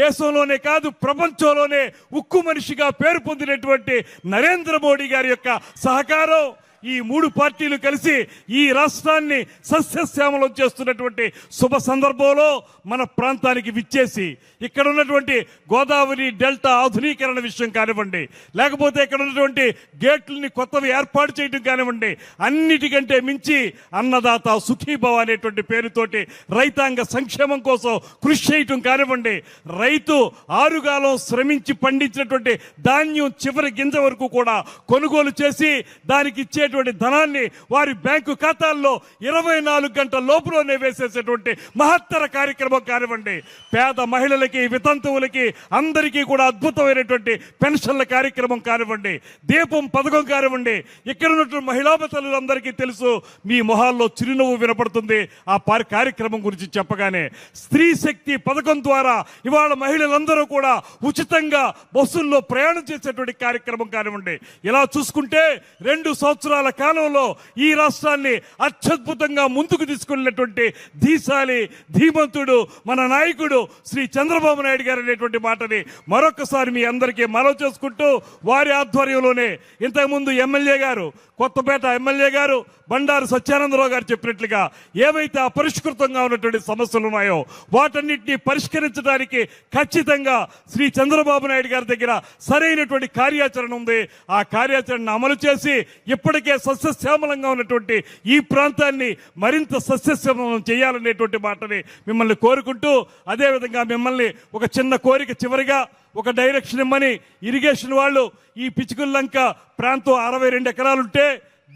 దేశంలోనే కాదు ప్రపంచంలోనే ఉక్కు మనిషిగా పేరు పొందినటువంటి నరేంద్ర మోడీ గారి యొక్క సహకారం, ఈ 3 పార్టీలు కలిసి ఈ రాష్ట్రాన్ని సస్యశ్యామలం చేస్తున్నటువంటి శుభ సందర్భంలో మన ప్రాంతానికి విచ్చేసి ఇక్కడ ఉన్నటువంటి గోదావరి డెల్టా ఆధునీకరణ విషయం కానివ్వండి, లేకపోతే ఇక్కడ ఉన్నటువంటి గేట్లని కొత్తవి ఏర్పాటు చేయడం కానివ్వండి, అన్నిటికంటే మించి అన్నదాత సుఖీభవ అనేటువంటి పేరుతోటి రైతాంగ సంక్షేమం కోసం కృషి చేయటం కానివ్వండి, రైతు ఆరుగాలం శ్రమించి పండించినటువంటి ధాన్యం చివరి గింజ వరకు కూడా కొనుగోలు చేసి దానికి ఇచ్చేటువంటి ధనాన్ని వారి బ్యాంకు ఖాతాల్లో 24 గంటల లోపులోనే వేసేసేటువంటి మహత్తర కార్యక్రమం కానివ్వండి, పేద మహిళలకి, వితంతువులకి అందరికీ కూడా అద్భుతమైనటువంటి పెన్షన్ల కార్యక్రమం కానివ్వండి, దీపం పథకం కానివ్వండి, ఇక్కడ ఉన్నటువంటి మహిళా తల్లులందరికీ తెలుసు, మీ మొహాల్లో చిరునవ్వు వినపడుతుంది ఆ కార్యక్రమం గురించి చెప్పగానే. స్త్రీ శక్తి పథకం ద్వారా ఇవాళ మహిళలందరూ కూడా ఉచితంగా బస్సుల్లో ప్రయాణం చేసేటువంటి కార్యక్రమం కానివ్వండి, ఇలా చూసుకుంటే 2 సంవత్సరాల కాలంలో ఈ రాష్ట్రాన్ని అత్యద్భుతంగా ముందుకు తీసుకెళ్లినటువంటి ధీశాలి, ధీమంతుడు మన నాయకుడు శ్రీ చంద్రబాబు నాయుడు గారు అనేటువంటి మాటని మరొకసారి మీ అందరికీ మనవి చేసుకుంటూ, వారి ఆధ్వర్యంలోనే ఇంతకుముందు ఎమ్మెల్యే గారు, కొత్తపేట ఎమ్మెల్యే గారు బండారు సత్యానందరావు గారు చెప్పినట్లుగా ఏవైతే అపరిష్కృతంగా ఉన్నటువంటి సమస్యలు ఉన్నాయో వాటన్నిటిని పరిష్కరించడానికి ఖచ్చితంగా శ్రీ చంద్రబాబు నాయుడు గారి దగ్గర సరైనటువంటి కార్యాచరణ ఉంది. ఆ కార్యాచరణ అమలు చేసి ఇప్పటికే ఇప్పటికే సస్యశ్యామలంగా ఉన్నటువంటి ఈ ప్రాంతాన్ని మరింత సస్యశ్యామలం చేయాలనేటువంటి మాటని మిమ్మల్ని కోరుకుంటూ, అదేవిధంగా మిమ్మల్ని ఒక చిన్న కోరిక చివరిగా ఒక డైరెక్షన్ ఇమ్మని, ఇరిగేషన్ వాళ్ళు ఈ పిచ్చుకుల్లంక ప్రాంతం 62 ఎకరాలుంటే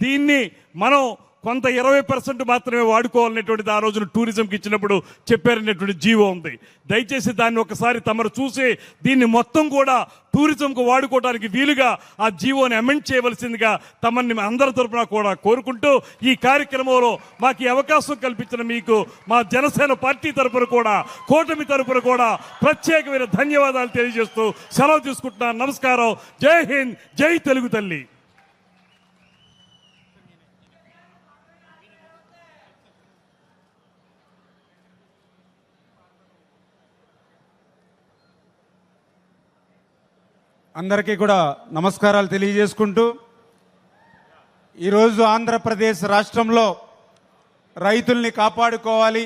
దీన్ని మనం కొంత 20% మాత్రమే వాడుకోవాలనేటువంటిది ఆ రోజున టూరిజంకి ఇచ్చినప్పుడు చెప్పారనేటువంటి జీవో ఉంది. దయచేసి దాన్ని ఒకసారి తమరు చూసి దీన్ని మొత్తం కూడా టూరిజంకు వాడుకోవడానికి వీలుగా ఆ జీవోని అమెండ్ చేయవలసిందిగా తమని అందరి తరపున కూడా కోరుకుంటూ, ఈ కార్యక్రమంలో మాకు ఈ అవకాశం కల్పించిన మీకు మా జనసేన పార్టీ తరపున కూడా, కూటమి తరపున కూడా ప్రత్యేకమైన ధన్యవాదాలు తెలియజేస్తూ సెలవు తీసుకుంటున్నాను. నమస్కారం. జై హింద్, జై తెలుగు తల్లి. అందరికీ కూడా నమస్కారాలు తెలియజేసుకుంటూ, ఈరోజు ఆంధ్రప్రదేశ్ రాష్ట్రంలో రైతుల్ని కాపాడుకోవాలి,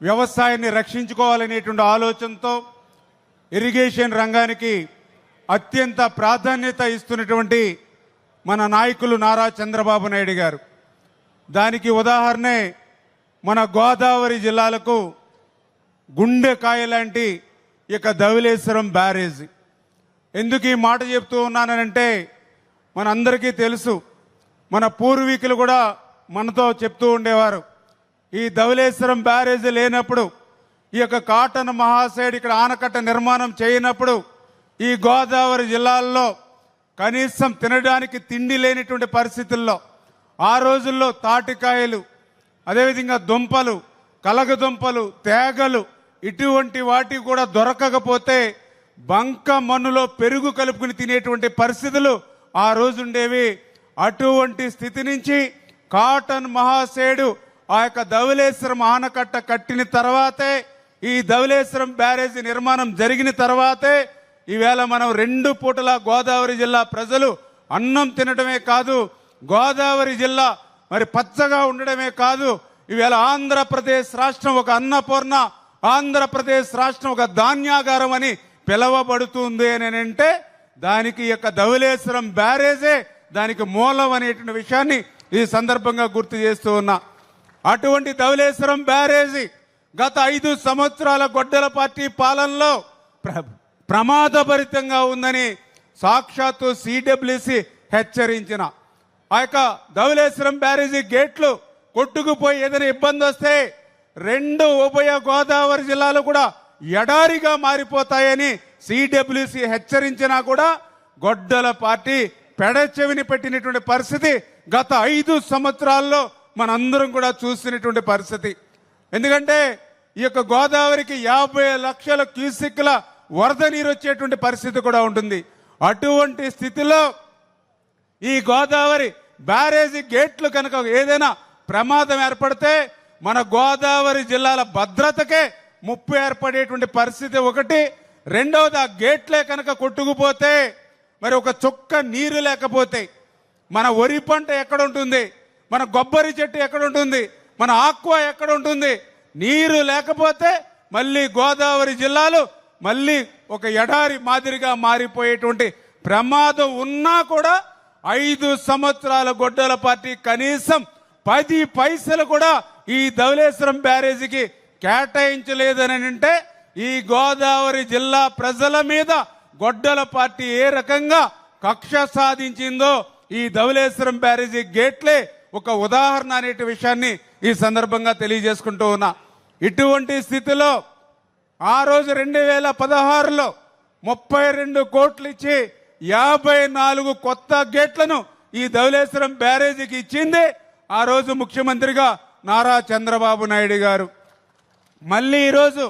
వ్యవసాయాన్ని రక్షించుకోవాలనేటువంటి ఆలోచనతో ఇరిగేషన్ రంగానికి అత్యంత ప్రాధాన్యత ఇస్తున్నటువంటి మన నాయకులు నారా చంద్రబాబు నాయుడు గారు. దానికి ఉదాహరణే మన గోదావరి జిల్లాలకు గుండెకాయ లాంటి ఇక ధవళేశ్వరం బ్యారేజ్. ఎందుకు ఈ మాట చెప్తూ ఉన్నానంటే, మనందరికీ తెలుసు, మన పూర్వీకులు కూడా మనతో చెప్తూ ఉండేవారు, ఈ ధవళేశ్వరం బ్యారేజ్ లేనప్పుడు, ఈ యొక్క కాటన్ మహాశయుడు ఇక్కడ ఆనకట్ట నిర్మాణం చేయనప్పుడు ఈ గోదావరి జిల్లాల్లో కనీసం తినడానికి తిండి లేనిటువంటి పరిస్థితుల్లో ఆ రోజుల్లో తాటికాయలు, అదేవిధంగా దుంపలు, కలగదుంపలు, తేగలు ఇటువంటి వాటి కూడా దొరకకపోతే బంక మన్నులో పెరుగు కలుపుకుని తినేటువంటి పరిస్థితులు ఆ రోజు ఉండేవి. అటువంటి స్థితి నుంచి కాటన్ మహాశయుడు ఆ యొక్క ధవళేశ్వరం ఆనకట్ట కట్టిన తర్వాతే, ఈ ధవళేశ్వరం బ్యారేజీ నిర్మాణం జరిగిన తర్వాతే ఈవేళ మనం 2 పూటల గోదావరి జిల్లా ప్రజలు అన్నం తినడమే కాదు, గోదావరి జిల్లా మరి పచ్చగా ఉండడమే కాదు, ఈవేళ ఆంధ్రప్రదేశ్ రాష్ట్రం ఒక అన్నపూర్ణ, ఆంధ్రప్రదేశ్ రాష్ట్రం ఒక ధాన్యాగారం అని పిలవబడుతుంది అని అంటే దానికి యొక్క ధవళేశ్వరం బ్యారేజే దానికి మూలం అనేటువంటి విషయాన్ని ఈ సందర్భంగా గుర్తు చేస్తూ ఉన్నా. అటువంటి ధవళేశ్వరం బ్యారేజీ గత 5 సంవత్సరాల గొడ్డల పార్టీ పాలనలో ప్రమాదభరితంగా ఉందని సాక్షాత్తు సిడబ్ల్యూసి హెచ్చరించిన ఆ యొక్క ధవళేశ్వరం బ్యారేజీ గేట్లు కొట్టుకుపోయి ఏదైనా ఇబ్బంది వస్తే 2 ఉభయ గోదావరి జిల్లాలు కూడా ఎడారిగా మారిపోతాయని సిడబ్ల్యూసి హెచ్చరించినా కూడా గొడ్డల పార్టీ పెడచెవిని పెట్టినటువంటి పరిస్థితి గత 5 సంవత్సరాల్లో మనందరం కూడా చూసినటువంటి పరిస్థితి. ఎందుకంటే ఈ యొక్క గోదావరికి 50 లక్షల క్యూసెక్ల వరద నీరు వచ్చేటువంటి పరిస్థితి కూడా ఉంటుంది. అటువంటి స్థితిలో ఈ గోదావరి బ్యారేజీ గేట్లు కనుక ఏదైనా ప్రమాదం ఏర్పడితే మన గోదావరి జిల్లాల భద్రతకే ముప్పు ఏర్పడేటువంటి పరిస్థితి ఒకటి. రెండవది, ఆ గేట్లే కనుక కొట్టుకుపోతే మరి ఒక చుక్క నీరు లేకపోతే మన వరి పంట ఎక్కడ ఉంటుంది, మన కొబ్బరి చెట్టు ఎక్కడ ఉంటుంది, మన ఆక్వా ఎక్కడ ఉంటుంది? నీరు లేకపోతే మళ్ళీ గోదావరి జిల్లాలు మళ్ళీ ఒక ఎడారి మాదిరిగా మారిపోయేటువంటి ప్రమాదం ఉన్నా కూడా 5 సంవత్సరాల గొడ్డల పార్టీ కనీసం 10 పైసలు కూడా ఈ ధవళేశ్వరం బ్యారేజీకి కేటాయించలేదని అంటే ఈ గోదావరి జిల్లా ప్రజల మీద గొడ్డల పార్టీ ఏ రకంగా కక్ష సాధించిందో ఈ ధవళేశ్వరం బ్యారేజీ గేట్లే ఒక ఉదాహరణ అనే విషయాన్ని ఈ సందర్భంగా తెలియజేసుకుంటూ ఉన్నా. ఇటువంటి స్థితిలో ఆ రోజు 2016లో 32 కోట్లు ఇచ్చి 54 కొత్త గేట్లను ఈ ధవళేశ్వరం బ్యారేజీకి ఇచ్చింది ఆ రోజు ముఖ్యమంత్రిగా నారా చంద్రబాబు నాయుడు గారు. మళ్ళీ ఈరోజు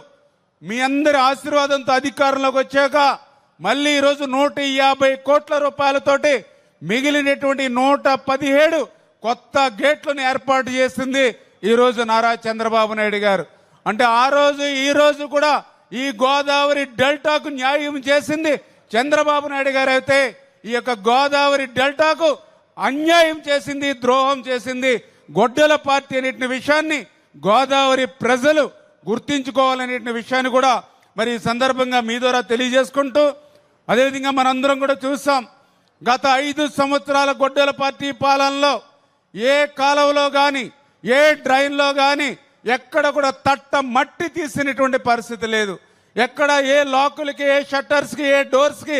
మీ అందరి ఆశీర్వాదంతో అధికారంలోకి వచ్చాక మళ్ళీ ఈరోజు 150 కోట్ల రూపాయలతోటి మిగిలినటువంటి 117 కొత్త గేట్లను ఏర్పాటు చేసింది ఈరోజు నారా చంద్రబాబు నాయుడు గారు. అంటే ఆ రోజు ఈ రోజు కూడా ఈ గోదావరి డెల్టాకు న్యాయం చేసింది చంద్రబాబు నాయుడు గారు అయితే, ఈ యొక్క గోదావరి డెల్టాకు అన్యాయం చేసింది, ద్రోహం చేసింది గొడ్డల పార్టీ అనే విషయాన్ని గోదావరి ప్రజలు గుర్తించుకోవాలనే విషయాన్ని కూడా మరి ఈ సందర్భంగా మీ ద్వారా తెలియజేసుకుంటూ, అదేవిధంగా మనందరం కూడా చూసాం గత 5 సంవత్సరాల గొడ్డల పార్టీ పాలనలో ఏ కాలువలో కానీ ఏ డ్రైన్లో కానీ ఎక్కడ కూడా తట్ట మట్టి తీసినటువంటి పరిస్థితి లేదు. ఎక్కడ ఏ లాకులకి, ఏ షట్టర్స్కి, ఏ డోర్స్కి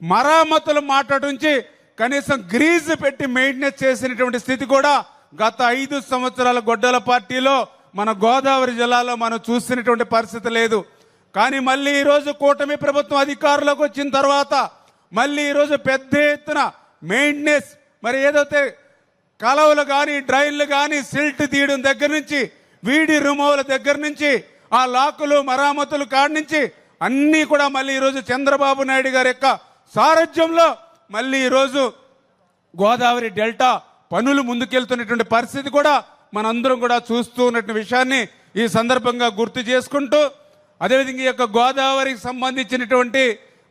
మరామతులు మాట్లాడించి కనీసం గ్రీజ్ పెట్టి మెయింటెనెన్స్ చేసినటువంటి స్థితి కూడా గత 5 సంవత్సరాల గొడ్డల పార్టీలో మన గోదావరి జిల్లాలో మనం చూసినటువంటి పరిస్థితి లేదు. కానీ మళ్ళీ ఈరోజు కూటమి ప్రభుత్వం అధికారంలోకి వచ్చిన తర్వాత మళ్ళీ ఈరోజు పెద్ద ఎత్తున మెయింటెనెన్స్, మరి ఏదైతే కాలువలు కానీ డ్రైన్లు కానీ సిల్ట్ తీయడం దగ్గర నుంచి, వీడి రిమూవల్ దగ్గర నుంచి, ఆ లాకులు మరామతులు కాడి నుంచి అన్నీ కూడా మళ్ళీ ఈరోజు చంద్రబాబు నాయుడు గారి యొక్క సారథ్యంలో మళ్ళీ ఈరోజు గోదావరి డెల్టా పనులు ముందుకెళ్తున్నటువంటి పరిస్థితి కూడా మనందరం కూడా చూస్తూ ఉన్నటువంటి విషయాన్ని ఈ సందర్భంగా గుర్తు చేసుకుంటూ, అదేవిధంగా ఈ యొక్క గోదావరికి సంబంధించినటువంటి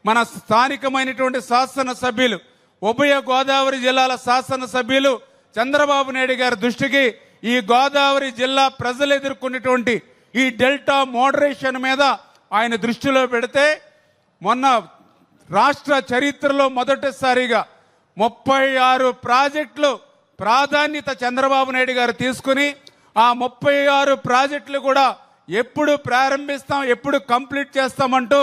మన స్థానికమైనటువంటి శాసనసభ్యులు, ఉభయ గోదావరి జిల్లాల శాసనసభ్యులు చంద్రబాబు నాయుడు గారి దృష్టికి ఈ గోదావరి జిల్లా ప్రజలు ఎదుర్కొన్నటువంటి ఈ డెల్టా మోడరేషన్ మీద ఆయన దృష్టిలో పెడితే, మొన్న రాష్ట్ర చరిత్రలో మొదటిసారిగా 36 ప్రాజెక్టులు ప్రాధాన్యత చంద్రబాబు నాయుడు గారు తీసుకుని, ఆ 36 ప్రాజెక్టులు కూడా ఎప్పుడు ప్రారంభిస్తాం, ఎప్పుడు కంప్లీట్ చేస్తామంటూ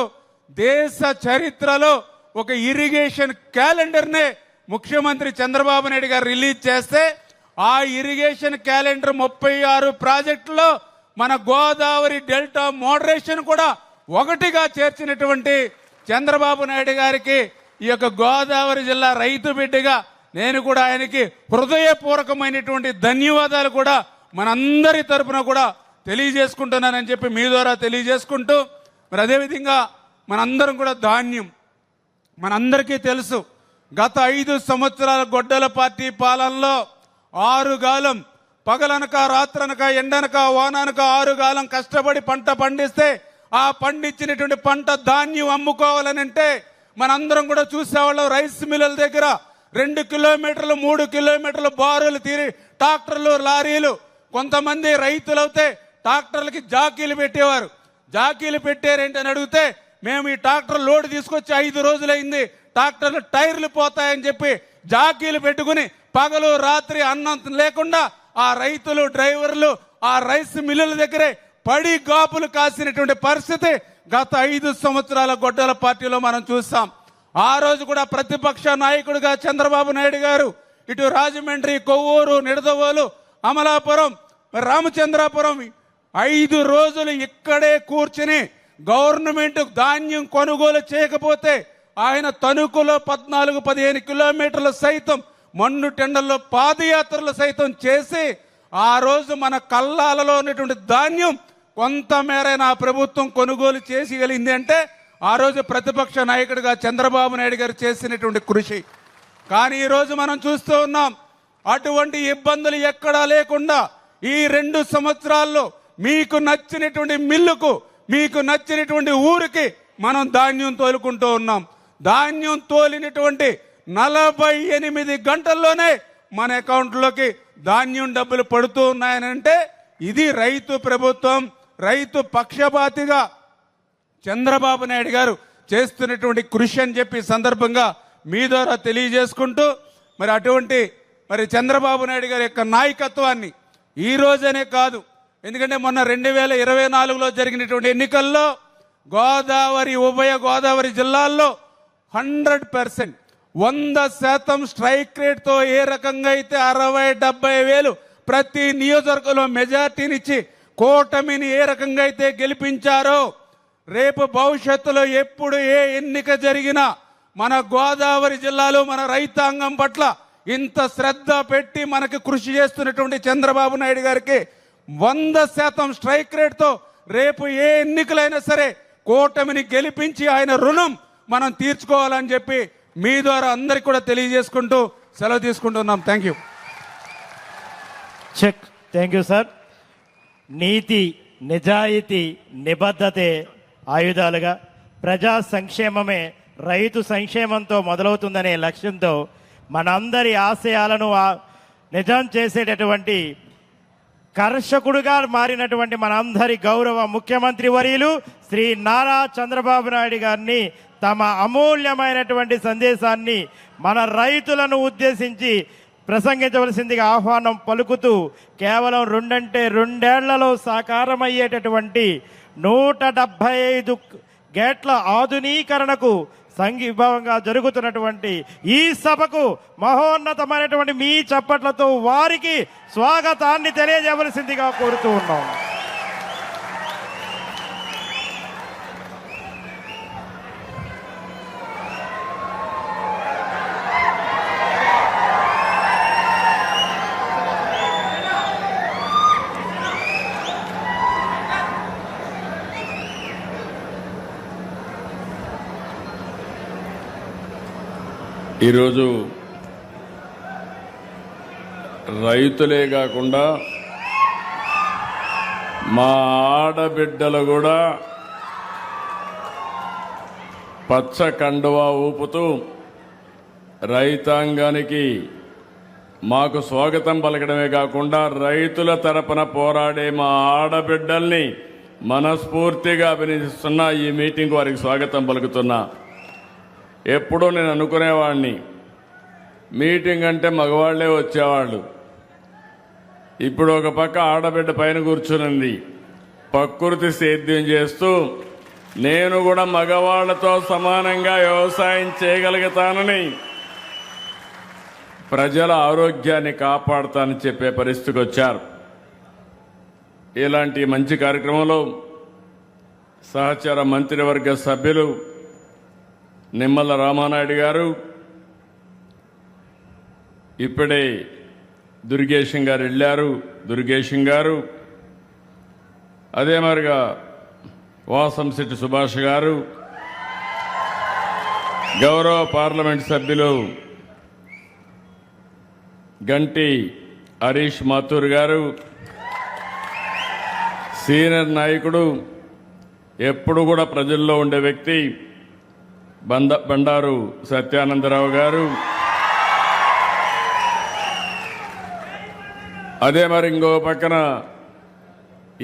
దేశ చరిత్రలో ఒక ఇరిగేషన్ క్యాలెండర్నే ముఖ్యమంత్రి చంద్రబాబు నాయుడు గారు రిలీజ్ చేస్తే, ఆ ఇరిగేషన్ క్యాలెండర్ 36 ప్రాజెక్టులో మన గోదావరి డెల్టా మోడరేషన్ కూడా ఒకటిగా చేర్చినటువంటి చంద్రబాబు నాయుడు గారికి ఈ యొక్క గోదావరి జిల్లా రైతు బిడ్డగా నేను కూడా ఆయనకి హృదయపూర్వకమైనటువంటి ధన్యవాదాలు కూడా మనందరి తరపున కూడా తెలియజేసుకుంటున్నానని చెప్పి మీ ద్వారా తెలియజేసుకుంటూ, మరి అదేవిధంగా మనందరం కూడా ధాన్యం, మనందరికీ తెలుసు గత 5 సంవత్సరాల గొడ్డల పార్టీ పాలనలో 6 గాలం పగలనక రాత్రనక ఎండనక వాననక 6 గాలం కష్టపడి పంట పండిస్తే ఆ పండించినటువంటి పంట ధాన్యం అమ్ముకోవాలని అంటే మనందరం కూడా చూసేవాళ్ళం. రైస్ మిల్లుల దగ్గర 2 కిలోమీటర్లు 3 కిలోమీటర్లు బారులు తీరి ట్రాక్టర్లు లారీలు, కొంతమంది రైతులు అయితే ట్రాక్టర్లకి జాకీలు పెట్టేవారు. జాకీలు పెట్టారేంటని అడిగితే, మేము ఈ ట్రాక్టర్ లోడ్ తీసుకొచ్చి 5 రోజులైంది, ట్రాక్టర్లు టైర్లు పోతాయని చెప్పి జాకీలు పెట్టుకుని పగలు రాత్రి అన్నం లేకుండా ఆ రైతులు డ్రైవర్లు ఆ రైస్ మిల్లుల దగ్గరే పడి గాపులు కాసినటువంటి పరిస్థితి గత 5 సంవత్సరాల గొడ్డల పార్టీలో మనం చూస్తాం. ఆ రోజు కూడా ప్రతిపక్ష నాయకుడిగా చంద్రబాబు నాయుడు గారు ఇటు రాజమండ్రి, కొవ్వూరు, నిడదవోలు, అమలాపురం, రామచంద్రాపురం 5 రోజులు ఇక్కడే కూర్చుని గవర్నమెంట్ ధాన్యం కొనుగోలు చేయకపోతే ఆయన తణుకులో 14-15 కిలోమీటర్లు సైతం మన్ను టెండర్లో పాదయాత్రలు సైతం చేసి ఆ రోజు మన కల్లాలలో ఉన్నటువంటి ధాన్యం కొంతమేర నా ప్రభుత్వం కొనుగోలు చేయగలిగింది అంటే ఆ రోజు ప్రతిపక్ష నాయకుడిగా చంద్రబాబు నాయుడు గారు చేసినటువంటి కృషి. కానీ ఈరోజు మనం చూస్తూ ఉన్నాం, అటువంటి ఇబ్బందులు ఎక్కడా లేకుండా ఈ 2 సంవత్సరాల్లో మీకు నచ్చినటువంటి మిల్లుకు, మీకు నచ్చినటువంటి ఊరికి మనం ధాన్యం తోలుకుంటూ ఉన్నాం. ధాన్యం తోలినటువంటి 48 గంటల్లోనే మన అకౌంట్లోకి ధాన్యం డబ్బులు పడుతూ ఉన్నాయనంటే ఇది రైతు ప్రభుత్వం, రైతు పక్షపాతిగా చంద్రబాబు నాయుడు గారు చేస్తున్నటువంటి కృషి అని చెప్పి సందర్భంగా మీ ద్వారా తెలియజేసుకుంటూ, మరి అటువంటి చంద్రబాబు నాయుడు గారి యొక్క నాయకత్వాన్ని ఈ రోజనే కాదు, ఎందుకంటే మొన్న 2024లో జరిగినటువంటి ఎన్నికల్లో గోదావరి, ఉభయ గోదావరి జిల్లాల్లో 100% 100% స్ట్రైక్ రేట్తో ఏ రకంగా అయితే 60-70 వేలు ప్రతి నియోజకవర్గంలో మెజార్టీనిచ్చి కూటమిని ఏ రకంగా అయితే గెలిపించారో, రేపు భవిష్యత్తులో ఎప్పుడు ఏ ఎన్నిక జరిగినా మన గోదావరి జిల్లాలో మన రైతాంగం పట్ల ఇంత శ్రద్ధ పెట్టి మనకు కృషి చేస్తున్నటువంటి చంద్రబాబు నాయుడు గారికి 100% స్ట్రైక్ రేట్తో రేపు ఏ ఎన్నికలైనా సరే కూటమిని గెలిపించి ఆయన రుణం మనం తీర్చుకోవాలని చెప్పి మీ ద్వారా అందరికి కూడా తెలియజేసుకుంటూ సెలవు తీసుకుంటున్నాం. Thank you. Check. Thank you sir. నీతి, నిజాయితీ, నిబద్ధతే ఆయుధాలుగా, ప్రజా సంక్షేమమే రైతు సంక్షేమంతో మొదలవుతుందనే లక్ష్యంతో మనందరి ఆశయాలను నిజం చేసేటటువంటి కర్షకుడుగా మారినటువంటి మనందరి గౌరవ ముఖ్యమంత్రి వర్యులు శ్రీ నారా చంద్రబాబు నాయుడు గారిని తమ అమూల్యమైనటువంటి సందేశాన్ని మన రైతులను ఉద్దేశించి ప్రసంగించవలసిందిగా ఆహ్వానం పలుకుతూ కేవలం 2 సాకారమయ్యేటటువంటి 175 గేట్ల ఆధునీకరణకు సంఘీభావంగా జరుగుతున్నటువంటి ఈ సభకు మహోన్నతమైనటువంటి మీ చప్పట్లతో వారికి స్వాగతాన్ని తెలియజేయవలసిందిగా కోరుతూ ఉన్నాం. ఈరోజు రైతులే కాకుండా మా ఆడబిడ్డలు కూడా పచ్చ కండువా ఊపుతూ రైతాంగానికి మాకు స్వాగతం పలకడమే కాకుండా రైతుల తరపున పోరాడే మా ఆడబిడ్డల్ని మనస్ఫూర్తిగా అభినందిస్తున్నా. ఈ మీటింగ్ వారికి స్వాగతం పలుకుతున్నా. ఎప్పుడూ నేను అనుకునేవాడిని మీటింగ్ అంటే మగవాళ్లే వచ్చేవాళ్ళు. ఇప్పుడు ఒక పక్క ఆడబిడ్డ పైన కూర్చునింది, ప్రకృతి సేద్యం చేస్తూ నేను కూడా మగవాళ్లతో సమానంగా వ్యవసాయం చేయగలుగుతానని, ప్రజల ఆరోగ్యాన్ని కాపాడుతానని చెప్పే పరిస్థితికి వచ్చారు. ఇలాంటి మంచి కార్యక్రమంలో సహచర మంత్రివర్గ సభ్యులు నిమ్మల రామానాయుడు గారు, ఇప్పుడే దుర్గేశం గారు వెళ్ళారు, దుర్గేశం గారు, అదే మరిగా వాసంశెట్టి సుభాష్ గారు, గౌరవ పార్లమెంట్ సభ్యులు గంటి హరీష్ మాథూర్ గారు, సీనియర్ నాయకుడు, ఎప్పుడు కూడా ప్రజల్లో ఉండే వ్యక్తి బండారు సత్యానందరావు గారు, అదే మరి ఇంకో పక్కన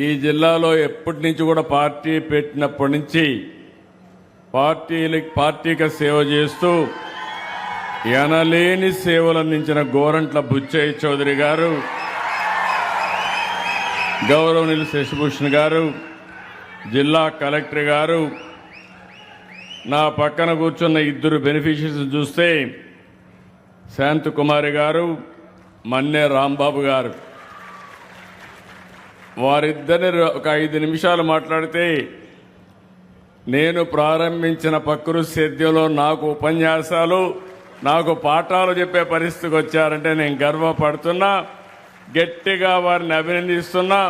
ఈ జిల్లాలో ఎప్పటి నుంచి కూడా పార్టీ పెట్టినప్పటి నుంచి పార్టీకి సేవ చేస్తూ ఎనలేని సేవలు అందించిన గోరంట్ల బుచ్చయ్య చౌదరి గారు, గౌరవనీయులు శశిభూషణ్ గారు, జిల్లా కలెక్టర్ గారు, నా పక్కన కూర్చున్న 2 బెనిఫిషరీస్ చూస్తే శాంతకుమారి గారు, మన్నే రాంబాబు గారు, వారిద్దరిని ఒక 5 నిమిషాలు మాట్లాడితే నేను ప్రారంభించిన ప్రకృతి సేద్యంలో నాకు ఉపన్యాసాలు, నాకు పాఠాలు చెప్పే పరిస్థితికి వచ్చారంటే నేను గర్వపడుతున్నా. గట్టిగా వారిని అభినందిస్తున్నా.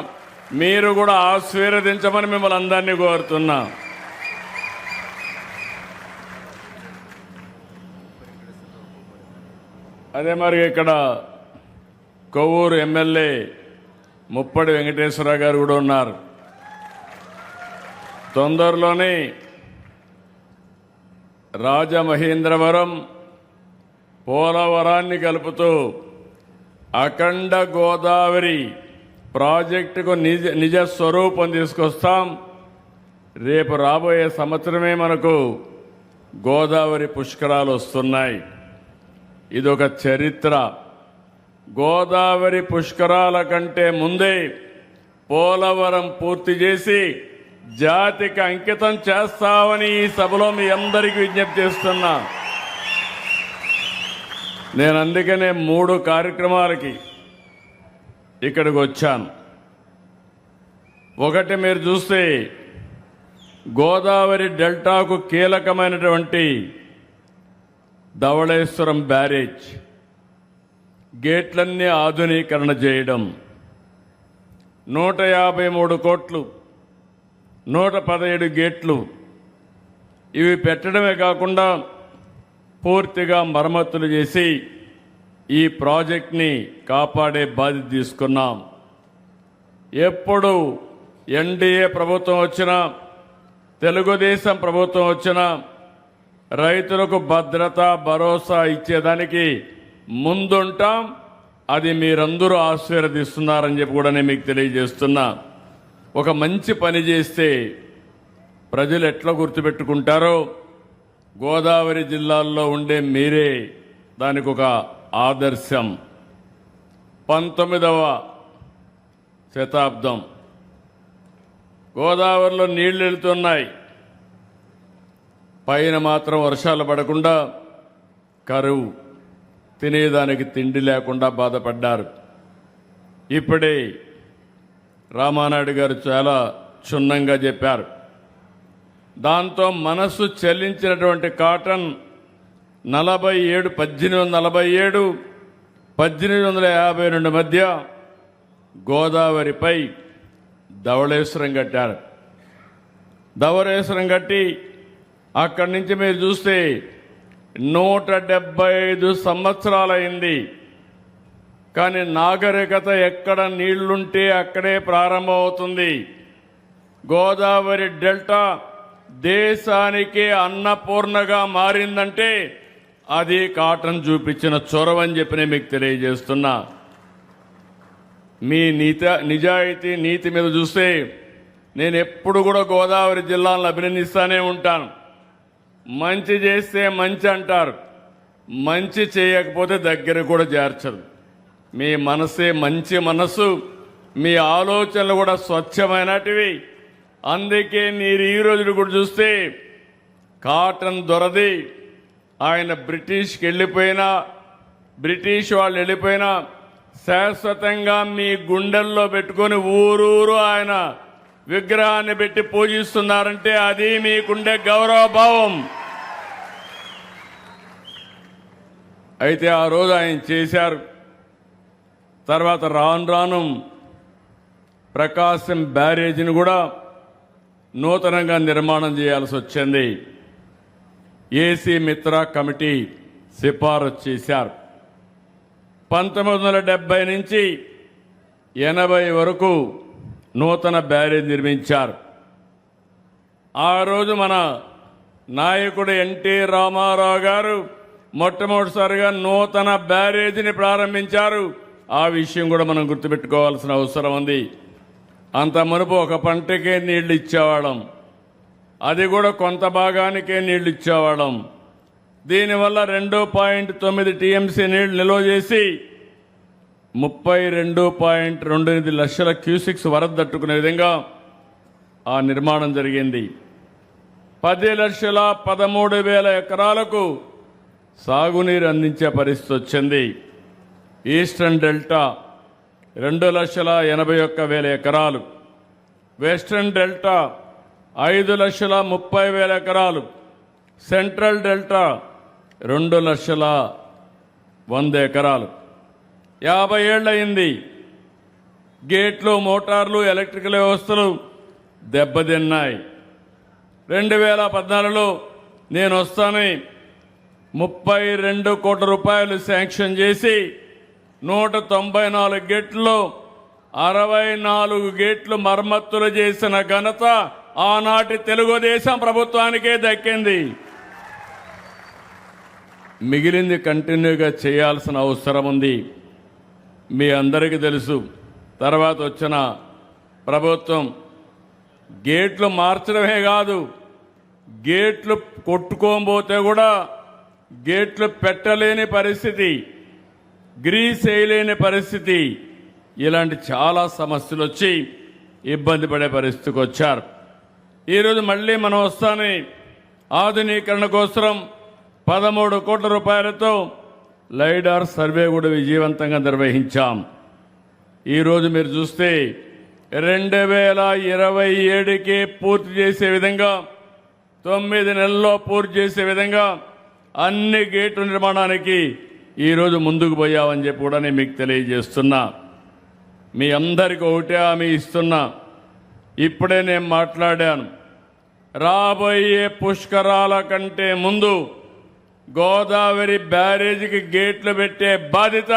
మీరు కూడా ఆశీర్వదించమని మిమ్మల్ని అందరినీ కోరుతున్నా. అదే మరి ఇక్కడ కొవ్వూరు ఎమ్మెల్యే ముప్పడి వెంకటేశ్వరరావు గారు కూడా ఉన్నారు. తొందరలోనే రాజమహేంద్రవరం పోలవరాన్ని కలుపుతూ అఖండ గోదావరి ప్రాజెక్టుకు నిజ స్వరూపం తీసుకొస్తాం. రేపు రాబోయే సంవత్సరమే మనకు గోదావరి పుష్కరాలు వస్తున్నాయి. ఇదొక చరిత్ర. గోదావరి పుష్కరాల కంటే ముందే పోలవరం పూర్తి చేసి జాతికి అంకితం చేస్తామని ఈ సభలో మీ అందరికీ విజ్ఞప్తి చేస్తున్నా. నేను అందుకనే 3 కార్యక్రమాలకి ఇక్కడికి వచ్చాను. ఒకటి మీరు చూస్తే గోదావరి డెల్టాకు కీలకమైనటువంటి ధవళేశ్వరం బ్యారేజ్ గేట్లన్నీ ఆధునీకరణ చేయడం, 153 కోట్లు, 117 గేట్లు ఇవి పెట్టడమే కాకుండా పూర్తిగా మరమ్మతులు చేసి ఈ ప్రాజెక్ట్ని కాపాడే బాధ్యత తీసుకున్నాం. ఎప్పుడు ఎన్డీఏ ప్రభుత్వం వచ్చినా, తెలుగుదేశం ప్రభుత్వం వచ్చినా రైతులకు భద్రత భరోసా ఇచ్చేదానికి ముందుంటాం. అది మీరందరూ ఆశీర్వదిస్తున్నారని చెప్పి కూడా నేను మీకు తెలియజేస్తున్నా. ఒక మంచి పని చేస్తే ప్రజలు ఎట్లా గుర్తుపెట్టుకుంటారో గోదావరి జిల్లాల్లో ఉండే మీరే దానికి ఒక ఆదర్శం. 19వ శతాబ్దం గోదావరిలో నీళ్లు వెళ్తున్నాయి, పైన మాత్రం వర్షాలు పడకుండా కరువు, తినేదానికి తిండి లేకుండా బాధపడ్డారు. ఇప్పుడే రామానాయుడు గారు చాలా క్షుణ్ణంగా చెప్పారు. దాంతో మనసు చెల్లించినటువంటి కాటన్ 1847 1852 మధ్య గోదావరిపై ధవళేశ్వరం కట్టారు. ధవళేశ్వరం కట్టి అక్కడి నుంచి మీరు చూస్తే 175 సంవత్సరాలైంది. కానీ నాగరికత ఎక్కడ నీళ్లుంటే అక్కడే ప్రారంభమవుతుంది. గోదావరి డెల్టా దేశానికి అన్నపూర్ణగా మారిందంటే అది కాటన్ చూపించిన చొరవని చెప్పి నేను మీకు తెలియజేస్తున్నా. మీ నిజాయితీ నీతి మీద చూస్తే నేను ఎప్పుడు కూడా గోదావరి జిల్లాలను అభినందిస్తానే ఉంటాను. మంచి చేస్తే మంచి అంటారు, మంచి చేయకపోతే దగ్గర కూడా చేర్చరు. మీ మనసే మంచి మనసు, మీ ఆలోచనలు కూడా స్వచ్ఛమైనటివి. అందుకే మీరు ఈ రోజు కూడా చూస్తే కాటన్ దొరది ఆయన బ్రిటిష్కి వెళ్ళిపోయినా, బ్రిటిష్ వాళ్ళు వెళ్ళిపోయినా శాశ్వతంగా మీ గుండెల్లో పెట్టుకొని ఊరూరు ఆయన విగ్రహాన్ని పెట్టి పూజిస్తున్నారంటే అది మీకుండే గౌరవభావం. అయితే ఆ రోజు ఆయన చేశారు. తర్వాత రాను రాను ప్రకాశం బ్యారేజీని కూడా నూతనంగా నిర్మాణం చేయాల్సి వచ్చింది. ఏసీ మిత్రా కమిటీ సిఫారసు చేశారు. 1970 నుంచి 80 వరకు నూతన బ్యారేజ్ నిర్మించారు. ఆ రోజు మన నాయకుడు ఎన్టీ రామారావు గారు మొట్టమొదటిసారిగా నూతన బ్యారేజీని ప్రారంభించారు. ఆ విషయం కూడా మనం గుర్తుపెట్టుకోవాల్సిన అవసరం ఉంది. అంత మునుపు ఒక పంటకే నీళ్లు ఇచ్చేవాళ్ళం, అది కూడా కొంత భాగానికే నీళ్లు ఇచ్చేవాళ్ళం. దీనివల్ల 2.9 టీఎంసీ నీళ్లు నిల్వ చేసి 32.28 లక్షల క్యూసిక్స్ వరద తట్టుకునే విధంగా ఆ నిర్మాణం జరిగింది. 10,13,000 ఎకరాలకు సాగునీరు అందించే పరిస్థితి వచ్చింది. ఈస్టర్న్ డెల్టా 2,81,000 ఎకరాలు, వెస్టర్న్ డెల్టా 5,30,000 ఎకరాలు, సెంట్రల్ డెల్టా 2,100,000 ఎకరాలు. 50 ఏళ్లయింది. గేట్లు, మోటార్లు, ఎలక్ట్రికల్ వ్యవస్థలు దెబ్బతిన్నాయి. 2014లో నేను వస్తానని 32 కోట్ల రూపాయలు శాంక్షన్ చేసి 194 గేట్లు, 64 గేట్లు మరమ్మతులు చేసిన ఘనత ఆనాటి తెలుగుదేశం ప్రభుత్వానికే దక్కింది. మిగిలింది కంటిన్యూగా చేయాల్సిన అవసరం ఉంది. మీ అందరికీ తెలుసు, తర్వాత వచ్చిన ప్రభుత్వం గేట్లు మార్చడమే కాదు, గేట్లు కొట్టుకోబోతే కూడా గేట్లు పెట్టలేని పరిస్థితి, గ్రీస్ వేయలేని పరిస్థితి, ఇలాంటి చాలా సమస్యలు వచ్చి ఇబ్బంది పడే పరిస్థితికి వచ్చారు. ఈరోజు మళ్ళీ మనం వస్తానే ఆధునీకరణ కోసం 13 కోట్ల రూపాయలతో లైడార్ సర్వే కూడా విజయవంతంగా నిర్వహించాం. ఈరోజు మీరు చూస్తే 2027కే పూర్తి చేసే విధంగా, 9 నెలల్లో పూర్తి చేసే విధంగా అన్ని గేట్ల నిర్మాణానికి ఈరోజు ముందుకు పోయామని చెప్పి కూడా నేను మీకు తెలియజేస్తున్నా. మీ అందరికీ ఒకటే హామీ ఇస్తున్నా. ఇప్పుడే నేను మాట్లాడాను, రాబోయే పుష్కరాల కంటే ముందు గోదావరి బ్యారేజీకి గేట్లు పెట్టే బాధ్యత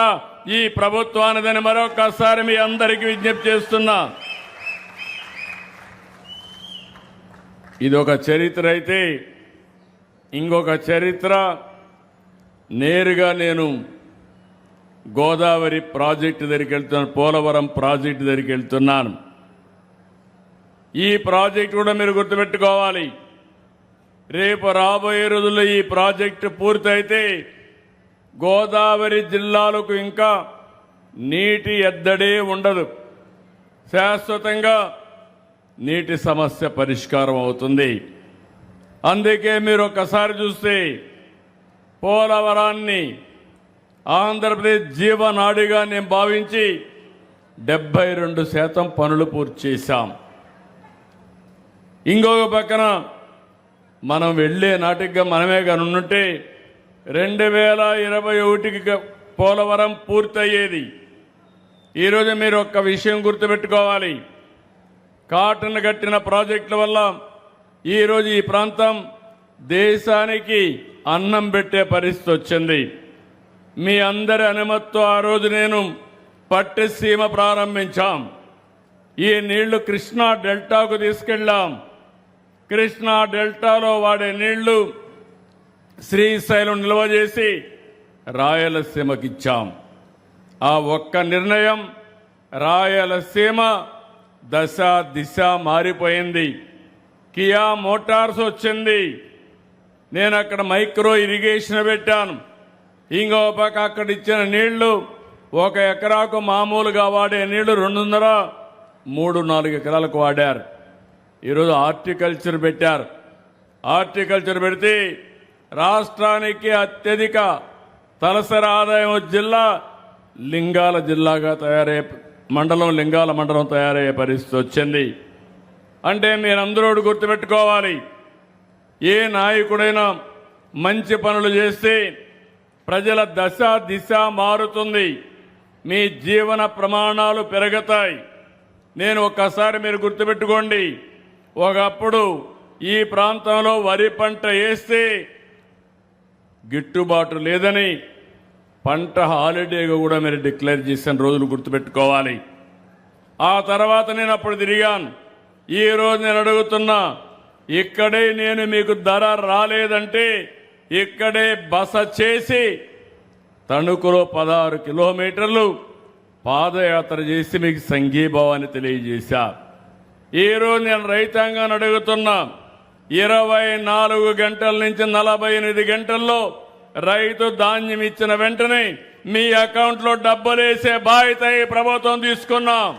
ఈ ప్రభుత్వానిదని మరొకసారి మీ అందరికీ విజ్ఞప్తి చేస్తున్నా. ఇది ఒక చరిత్ర అయితే, ఇంకొక చరిత్ర నేరుగా నేను గోదావరి ప్రాజెక్టు దగ్గరికి వెళ్తున్నాను, పోలవరం ప్రాజెక్టు దగ్గరికి వెళ్తున్నాను. ఈ ప్రాజెక్టు కూడా మీరు గుర్తుపెట్టుకోవాలి. రేపు రాబోయే రోజుల్లో ఈ ప్రాజెక్టు పూర్తయితే గోదావరి జిల్లాలకు ఇంకా నీటి ఎద్దడే ఉండదు. శాశ్వతంగా నీటి సమస్య పరిష్కారం అవుతుంది. అందుకే మీరు ఒక్కసారి చూస్తే పోలవరాన్ని ఆంధ్రప్రదేశ్ జీవనాడిగా నేను భావించి 72% పనులు పూర్తి చేశాం. ఇంకొక పక్కన మనం వెళ్ళే నాటిగా మనమే కనుంటే 2021కి పోలవరం పూర్తయ్యేది. ఈరోజు మీరు ఒక్క విషయం గుర్తుపెట్టుకోవాలి. కాటన్ కట్టిన ప్రాజెక్టుల వల్ల ఈరోజు ఈ ప్రాంతం దేశానికి అన్నం పెట్టే పరిస్థితి వచ్చింది. మీ అందరి అనుమతితో ఆ రోజు నేను పట్టిసీమ ప్రారంభించాం. ఈ నీళ్లు కృష్ణా డెల్టాకు తీసుకెళ్ళాం. కృష్ణా డెల్టాలో వాడే నీళ్లు శ్రీశైలం నిల్వ చేసి రాయలసీమకిచ్చాం. ఆ ఒక్క నిర్ణయం రాయలసీమ దశ దిశ మారిపోయింది. కియా మోటార్స్ వచ్చింది. నేను అక్కడ మైక్రో ఇరిగేషన్ పెట్టాను. ఇంకో పక్క అక్కడ ఇచ్చిన నీళ్లు 1 ఎకరాకు మామూలుగా వాడే నీళ్లు 2.5-3-4 ఎకరాలకు వాడారు. ఈరోజు హార్టికల్చర్ పెట్టారు. హార్టికల్చర్ పెడితే రాష్ట్రానికి అత్యధిక తలసరి ఆదాయం జిల్లా లింగాల జిల్లాగా తయారయ్యే మండలం, లింగాల మండలం తయారయ్యే పరిస్థితి వచ్చింది. అంటే మీరందరూ గుర్తుపెట్టుకోవాలి, ఏ నాయకుడైనా మంచి పనులు చేస్తే ప్రజల దశ దిశ మారుతుంది, మీ జీవన ప్రమాణాలు పెరుగుతాయి. నేను ఒక్కసారి మీరు గుర్తుపెట్టుకోండి, ఒకప్పుడు ఈ ప్రాంతంలో వరి పంట వేస్తే గిట్టుబాటు లేదని పంట హాలిడేగా కూడా మీరు డిక్లేర్ చేసిన రోజులు గుర్తుపెట్టుకోవాలి. ఆ తర్వాత నేను అప్పుడు తిరిగాను. ఈ రోజు నేను అడుగుతున్నా, ఇక్కడే నేను మీకు ధర రాలేదంటే ఇక్కడే బస చేసి తణుకులో 16 కిలోమీటర్లు పాదయాత్ర చేసి మీకు సంఘీభావాన్ని తెలియజేశా. ఈరోజు నేను రైతాంగాన్ని అడుగుతున్నా, 24 గంటల నుంచి 48 గంటల్లో రైతు ధాన్యం ఇచ్చిన వెంటనే మీ అకౌంట్లో డబ్బులేసే బాధ్యత ఈ ప్రభుత్వం తీసుకున్నాం.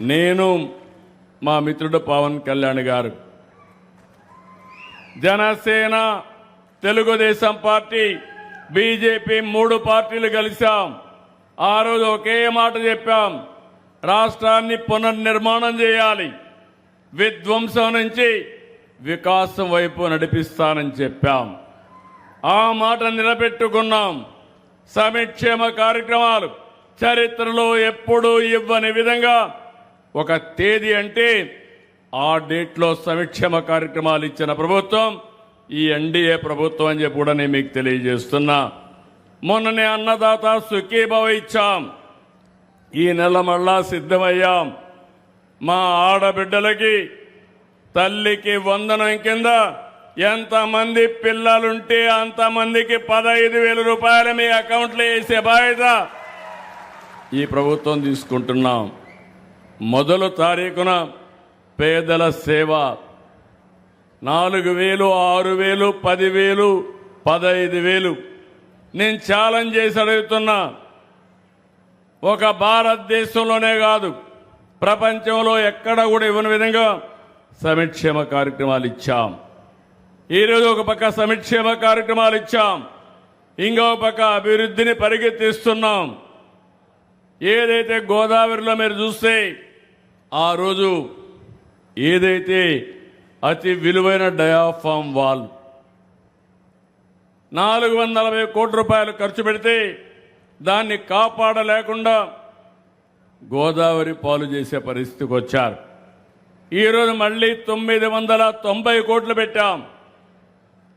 నేను, మా మిత్రుడు పవన్ కళ్యాణ్ గారు, జనసేన, తెలుగుదేశం పార్టీ, బీజేపీ 3 పార్టీలు కలిశాం. ఆ రోజు ఒకే మాట చెప్పాం, రాష్ట్రాన్ని పునర్నిర్మాణం చేయాలి, విధ్వంసం నుంచి వికాసం వైపు నడిపిస్తానని చెప్పాం. ఆ మాట నిలబెట్టుకున్నాం. సంక్షేమ కార్యక్రమాలు చరిత్రలో ఎప్పుడూ ఇవ్వని విధంగా ఒక తేదీ అంటే ఆ డేట్లో సంక్షేమ కార్యక్రమాలు ఇచ్చిన ప్రభుత్వం ఈ ఎన్డీఏ ప్రభుత్వం అని చెప్పి కూడా నేను మీకు తెలియజేస్తున్నా. మొన్ననే అన్నదాత సుఖీభవ ఇచ్చాం. ఈ నెల మళ్ళా సిద్ధమయ్యాం. మా ఆడబిడ్డలకి తల్లికి వందనం కింద ఎంతమంది పిల్లలుంటే అంతమందికి 15,000 రూపాయలు మీ అకౌంట్లో వేసే బాధ్యత ఈ ప్రభుత్వం తీసుకుంటున్నాం. మొదలు తారీఖున పేదల సేవ 4,000, 6,000, 10,000, 15,000 నేను ఛాలెంజ్ చేసి అడుగుతున్నా. ఒక భారతదేశంలోనే కాదు, ప్రపంచంలో ఎక్కడ కూడా ఇవ్వని విధంగా సంక్షేమ కార్యక్రమాలు ఇచ్చాం. ఈరోజు ఒక పక్క సంక్షేమ కార్యక్రమాలు ఇచ్చాం, ఇంకో పక్క అభివృద్ధిని పరిగెత్తిస్తున్నాం. ఏదైతే గోదావరిలో మీరు చూస్తే ఆ రోజు ఏదైతే అతి విలువైన డయాఫామ్ వాల్ 440 కోట్ల రూపాయలు ఖర్చు పెడితే దాన్ని కాపాడలేకుండా గోదావరి పాలు చేసే పరిస్థితికి వచ్చారు. ఈరోజు మళ్ళీ 990 కోట్లు పెట్టాం.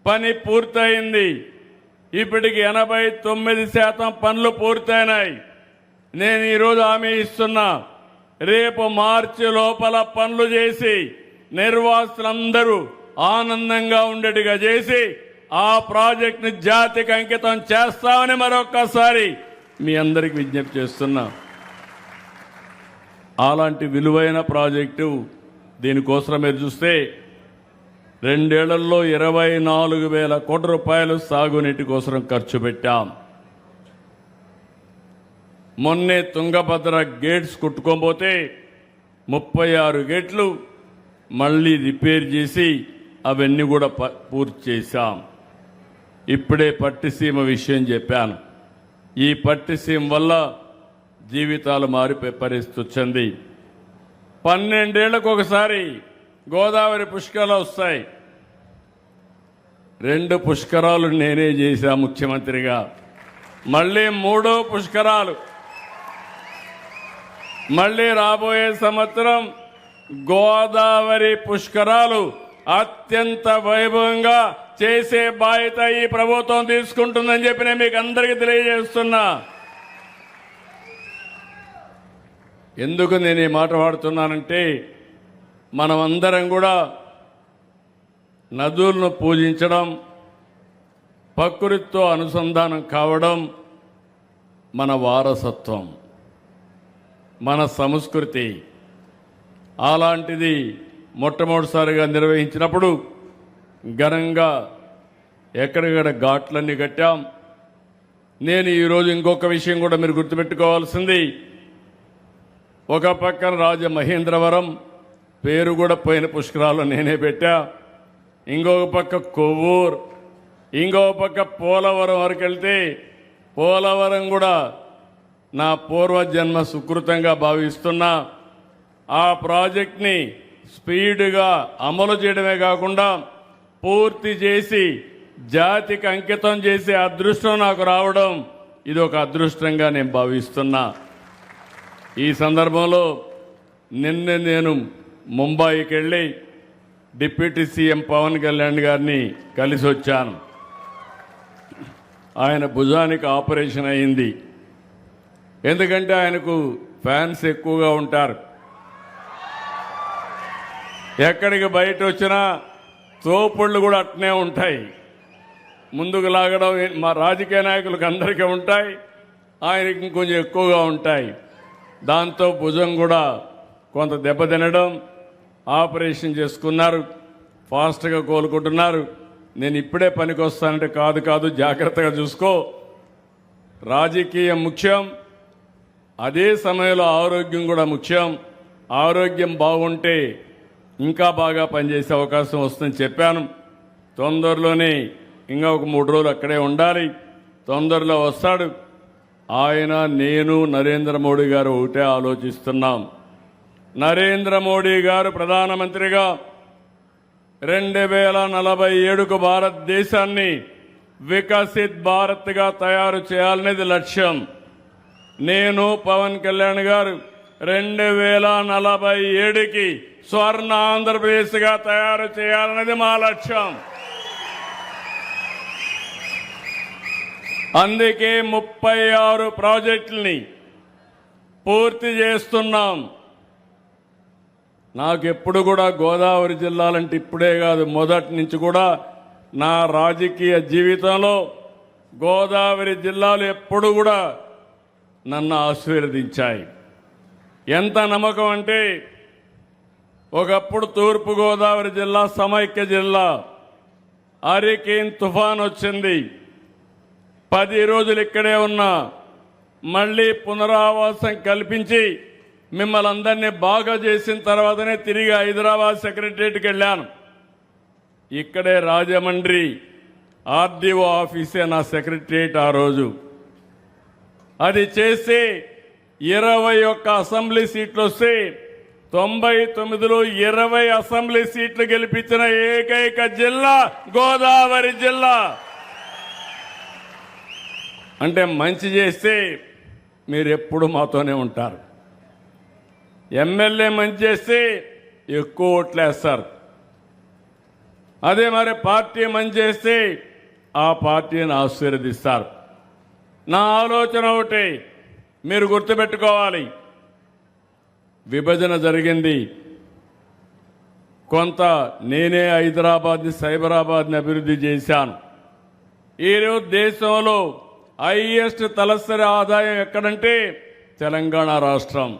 పని పూర్తయింది. ఇప్పటికి 89% పనులు పూర్తయినాయి. నేను ఈరోజు హామీ ఇస్తున్నా, రేపు మార్చి లోపల పనులు చేసి నిర్వాసితులందరూ ఆనందంగా ఉండేట్టుగా చేసి ఆ ప్రాజెక్టుని జాతికి అంకితం చేస్తామని మరొక్కసారి మీ అందరికి విజ్ఞప్తి చేస్తున్నా. అలాంటి విలువైన ప్రాజెక్టు దీనికోసం మీరు చూస్తే 2 ఏళ్లలో 24,000 కోట్ల రూపాయలు సాగునీటి కోసం ఖర్చు పెట్టాం. మొన్నే తుంగభద్ర గేట్స్ కొట్టుకోబోతే 36 గేట్లు మళ్ళీ రిపేర్ చేసి అవన్నీ కూడా పూర్తి చేశాం. ఇప్పుడే పట్టిసీమ విషయం చెప్పాను. ఈ పట్టిసీమ వల్ల జీవితాలు మారిపోయే పరిస్థితి వచ్చింది. 12 ఏళ్లకు ఒకసారి గోదావరి పుష్కరాలు వస్తాయి. 2 పుష్కరాలు నేనే చేశా ముఖ్యమంత్రిగా. మళ్ళీ 3వ పుష్కరాలు, మళ్ళీ రాబోయే సంవత్సరం గోదావరి పుష్కరాలు అత్యంత వైభవంగా చేసే బాధ్యత ఈ ప్రభుత్వం తీసుకుంటుందని చెప్పి నేను మీకు అందరికీ తెలియజేస్తున్నా. ఎందుకు నేను ఈ మాట వాడుతున్నానంటే, మనమందరం కూడా నదులను పూజించడం, ప్రకృతితో అనుసంధానం కావడం మన వారసత్వం, మన సంస్కృతి. అలాంటిది మొట్టమొదటిసారిగా నిర్వహించినప్పుడు ఘనంగా ఎక్కడికక్కడ ఘాట్లన్నీ కట్టాం. నేను ఈరోజు ఇంకొక విషయం కూడా మీరు గుర్తుపెట్టుకోవాల్సింది, ఒక పక్కన రాజమహేంద్రవరం పేరు కూడా పోయిన పుష్కరాలు నేనే పెట్టా, ఇంకొక పక్క కొవ్వూరు, ఇంకొక పక్క పోలవరం వరకు వెళ్తే పోలవరం కూడా నా పూర్వజన్మ సుకృతంగా భావిస్తున్నా. ఆ ప్రాజెక్ట్ని స్పీడ్గా అమలు చేయడమే కాకుండా పూర్తి చేసి జాతికి అంకితం చేసే అదృష్టం నాకు రావడం ఇది ఒక అదృష్టంగా నేను భావిస్తున్నా. ఈ సందర్భంలో నిన్న నేను ముంబైకి వెళ్ళి డిప్యూటీ సీఎం పవన్ కళ్యాణ్ గారిని కలిసి వచ్చాను. ఆయన భుజానికి ఆపరేషన్ అయింది. ఎందుకంటే ఆయనకు ఫ్యాన్స్ ఎక్కువగా ఉంటారు. ఎక్కడికి బయట వచ్చినా తోపుళ్ళు కూడా అట్నే ఉంటాయి. ముందుకు లాగడం మా రాజకీయ నాయకులకు అందరికీ ఉంటాయి, ఆయనకి ఇంకొంచెం ఎక్కువగా ఉంటాయి. దాంతో భుజం కూడా కొంత దెబ్బతినడం, ఆపరేషన్ చేసుకున్నారు, ఫాస్ట్గా కోలుకుంటున్నారు. నేను ఇప్పుడే పనికి వస్తానంటే కాదు జాగ్రత్తగా చూసుకో. రాజకీయం ముఖ్యం, అదే సమయంలో ఆరోగ్యం కూడా ముఖ్యం. ఆరోగ్యం బాగుంటే ఇంకా బాగా పనిచేసే అవకాశం వస్తుందని చెప్పాను. తొందరలోనే ఇంకా ఒక 3 రోజులు అక్కడే ఉండాలి. తొందరలో వస్తాడు. ఆయన, నేను, నరేంద్ర మోడీ గారు ఒకటే ఆలోచిస్తున్నాం. నరేంద్ర మోడీ గారు ప్రధానమంత్రిగా 2047కు భారతదేశాన్ని వికసిత్ భారత్గా తయారు చేయాలనేది లక్ష్యం. నేను, పవన్ కళ్యాణ్ గారు 2047కి స్వర్ణ ఆంధ్రప్రదేశ్గా తయారు చేయాలనేది మా లక్ష్యం. అందుకే 36 ప్రాజెక్టుల్ని పూర్తి చేస్తున్నాం. నాకెప్పుడు కూడా గోదావరి జిల్లాలంటే ఇప్పుడే కాదు, మొదటి నుంచి కూడా నా రాజకీయ జీవితంలో గోదావరి జిల్లాలు ఎప్పుడు కూడా నన్ను ఆశీర్వదించాయి. ఎంత నమ్మకం అంటే, ఒకప్పుడు తూర్పు గోదావరి జిల్లా సమైక్య జిల్లా, హరికేన్ తుఫాన్ వచ్చింది, 10 రోజులు ఇక్కడే ఉన్నా. మళ్ళీ పునరావాసం కల్పించి మిమ్మల్ని అందరినీ బాగా చేసిన తర్వాతనే తిరిగి హైదరాబాద్ సెక్రటరియట్కి వెళ్ళాను. ఇక్కడే రాజమండ్రి ఆర్డీఓ ఆఫీసే నా సెక్రటరియట్ ఆ రోజు. అది చేసి 21 అసెంబ్లీ సీట్లు వస్తే 99లో 20 అసెంబ్లీ సీట్లు గెలిపించిన ఏకైక జిల్లా గోదావరి జిల్లా. అంటే మంచి చేస్తే మీరు ఎప్పుడు మాతోనే ఉంటారు. ఎమ్మెల్యే మంచి చేస్తే ఎక్కువ ఓట్లేస్తారు. అదే మరి పార్టీ మంచి చేస్తే ఆ పార్టీని ఆశీర్వదిస్తారు. నా ఆలోచన ఒకటి మీరు గుర్తుపెట్టుకోవాలి. విభజన జరిగింది, కొంత నేనే హైదరాబాద్ని, సైబరాబాద్ని అభివృద్ధి చేశాను. ఈరోజు దేశంలో హైయెస్ట్ తలసరి ఆదాయం ఎక్కడంటే తెలంగాణ రాష్ట్రం.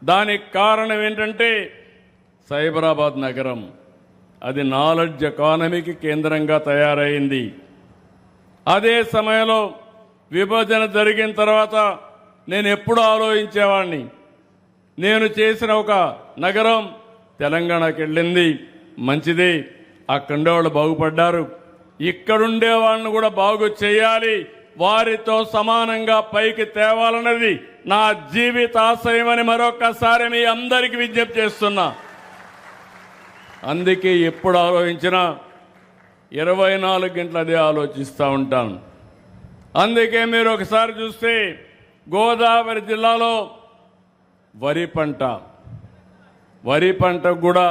దానికి కారణం ఏంటంటే సైబరాబాద్ నగరం. అది నాలెడ్జ్ ఎకానమీకి కేంద్రంగా తయారైంది. అదే సమయంలో విభజన జరిగిన తర్వాత నేను ఎప్పుడు ఆలోచించేవాడిని, నేను చేసిన ఒక నగరం తెలంగాణకి వెళ్ళింది, మంచిది, అక్కడుండే వాళ్ళు బాగుపడ్డారు, ఇక్కడుండే వాళ్ళని కూడా బాగు చేయాలి, వారితో సమానంగా పైకి తేవాలన్నది నా జీవిత ఆశయమని మరొకసారి మీ అందరికీ విజ్ఞప్తి చేస్తున్నా. అందుకే ఎప్పుడు ఆలోచించినా 24 గంటలు అదే ఆలోచిస్తూ ఉంటాను. అందుకే మీరు ఒకసారి చూస్తే గోదావరి జిల్లాలో వరి పంటకు కూడా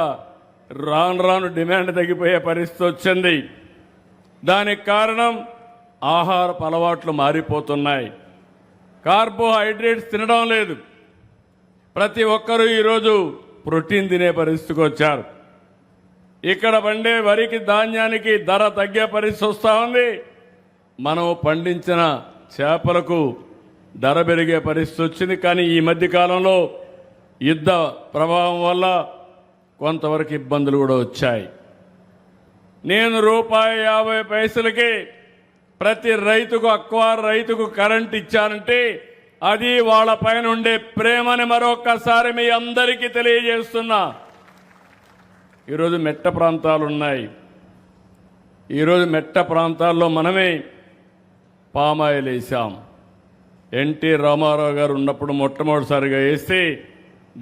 రాను రాను డిమాండ్ తగ్గిపోయే పరిస్థితి వచ్చింది. దానికి కారణం ఆహారపు అలవాట్లు మారిపోతున్నాయి. కార్బోహైడ్రేట్స్ తినడం లేదు. ప్రతి ఒక్కరూ ఈరోజు ప్రోటీన్ తినే పరిస్థితికి వచ్చారు. ఇక్కడ పండే వరికి ధాన్యానికి ధర తగ్గే పరిస్థితి వస్తూ ఉంది. మనం పండించిన చేపలకు ధర పెరిగే పరిస్థితి వచ్చింది. కానీ ఈ మధ్య కాలంలో యుద్ధ ప్రభావం వల్ల కొంతవరకు ఇబ్బందులు కూడా వచ్చాయి. నేను ₹1.50కి ప్రతి రైతుకు అక్వార్ రైతుకు కరెంట్ ఇచ్చానంటే అది వాళ్ళ పైన ఉండే ప్రేమని మరొక్కసారి మీ అందరికీ తెలియజేస్తున్నా. ఈరోజు మెట్ట ప్రాంతాలు ఉన్నాయి. ఈరోజు మెట్ట ప్రాంతాల్లో మనమే పామాయిల్ వేసాం. ఎన్టీ రామారావు గారు ఉన్నప్పుడు మొట్టమొదటిసారిగా వేసి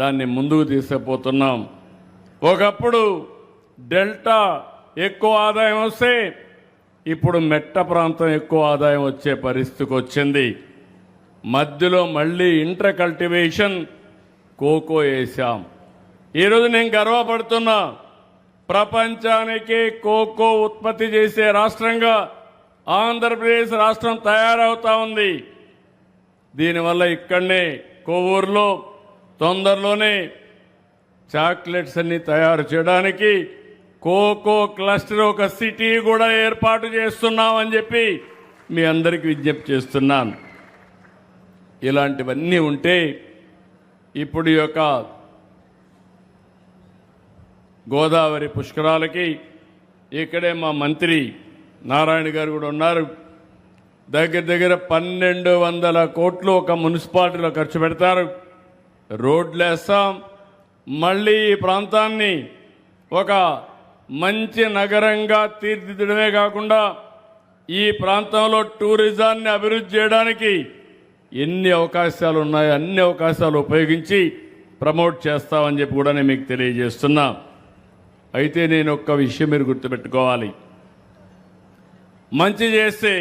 దాన్ని ముందుకు తీసుకుపోతున్నాం. ఒకప్పుడు డెల్టా ఎక్కువ ఆదాయం వస్తే ఇప్పుడు మెట్ట ప్రాంతం ఎక్కువ ఆదాయం వచ్చే పరిస్థితికి వచ్చింది. మధ్యలో మళ్ళీ ఇంటర్ కల్టివేషన్ కోకో వేసాం. ఈరోజు నేను గర్వపడుతున్నా, ప్రపంచానికి కోకో ఉత్పత్తి చేసే రాష్ట్రంగా ఆంధ్రప్రదేశ్ రాష్ట్రం తయారవుతా ఉంది. దీనివల్ల ఇక్కడనే కొవ్వూరులో తొందరలోనే చాక్లెట్స్ అన్ని తయారు చేయడానికి కోకో క్లస్టర్ ఒక సిటీ కూడా ఏర్పాటు చేస్తున్నామని చెప్పి మీ అందరికీ విజ్ఞప్తి చేస్తున్నాను. ఇలాంటివన్నీ ఉంటే ఇప్పుడు ఈ యొక్క గోదావరి పుష్కరాలకి ఇక్కడే మా మంత్రి నారాయణ గారు కూడా ఉన్నారు. దగ్గర దగ్గర 1200 కోట్లు ఒక మున్సిపాలిటీలో ఖర్చు పెడతారు. రోడ్లు వేస్తాం. మళ్ళీ ఈ ప్రాంతాన్ని ఒక మంచి నగరంగా తీర్చిదిద్దడమే కాకుండా ఈ ప్రాంతంలో టూరిజాన్ని అభివృద్ధి చేయడానికి ఎన్ని అవకాశాలు ఉన్నాయో అన్ని అవకాశాలు ఉపయోగించి ప్రమోట్ చేస్తామని చెప్పి కూడా నేను మీకు తెలియజేస్తున్నా. అయితే నేను ఒక్క విషయం మీరు గుర్తుపెట్టుకోవాలి, మంచి చేస్తే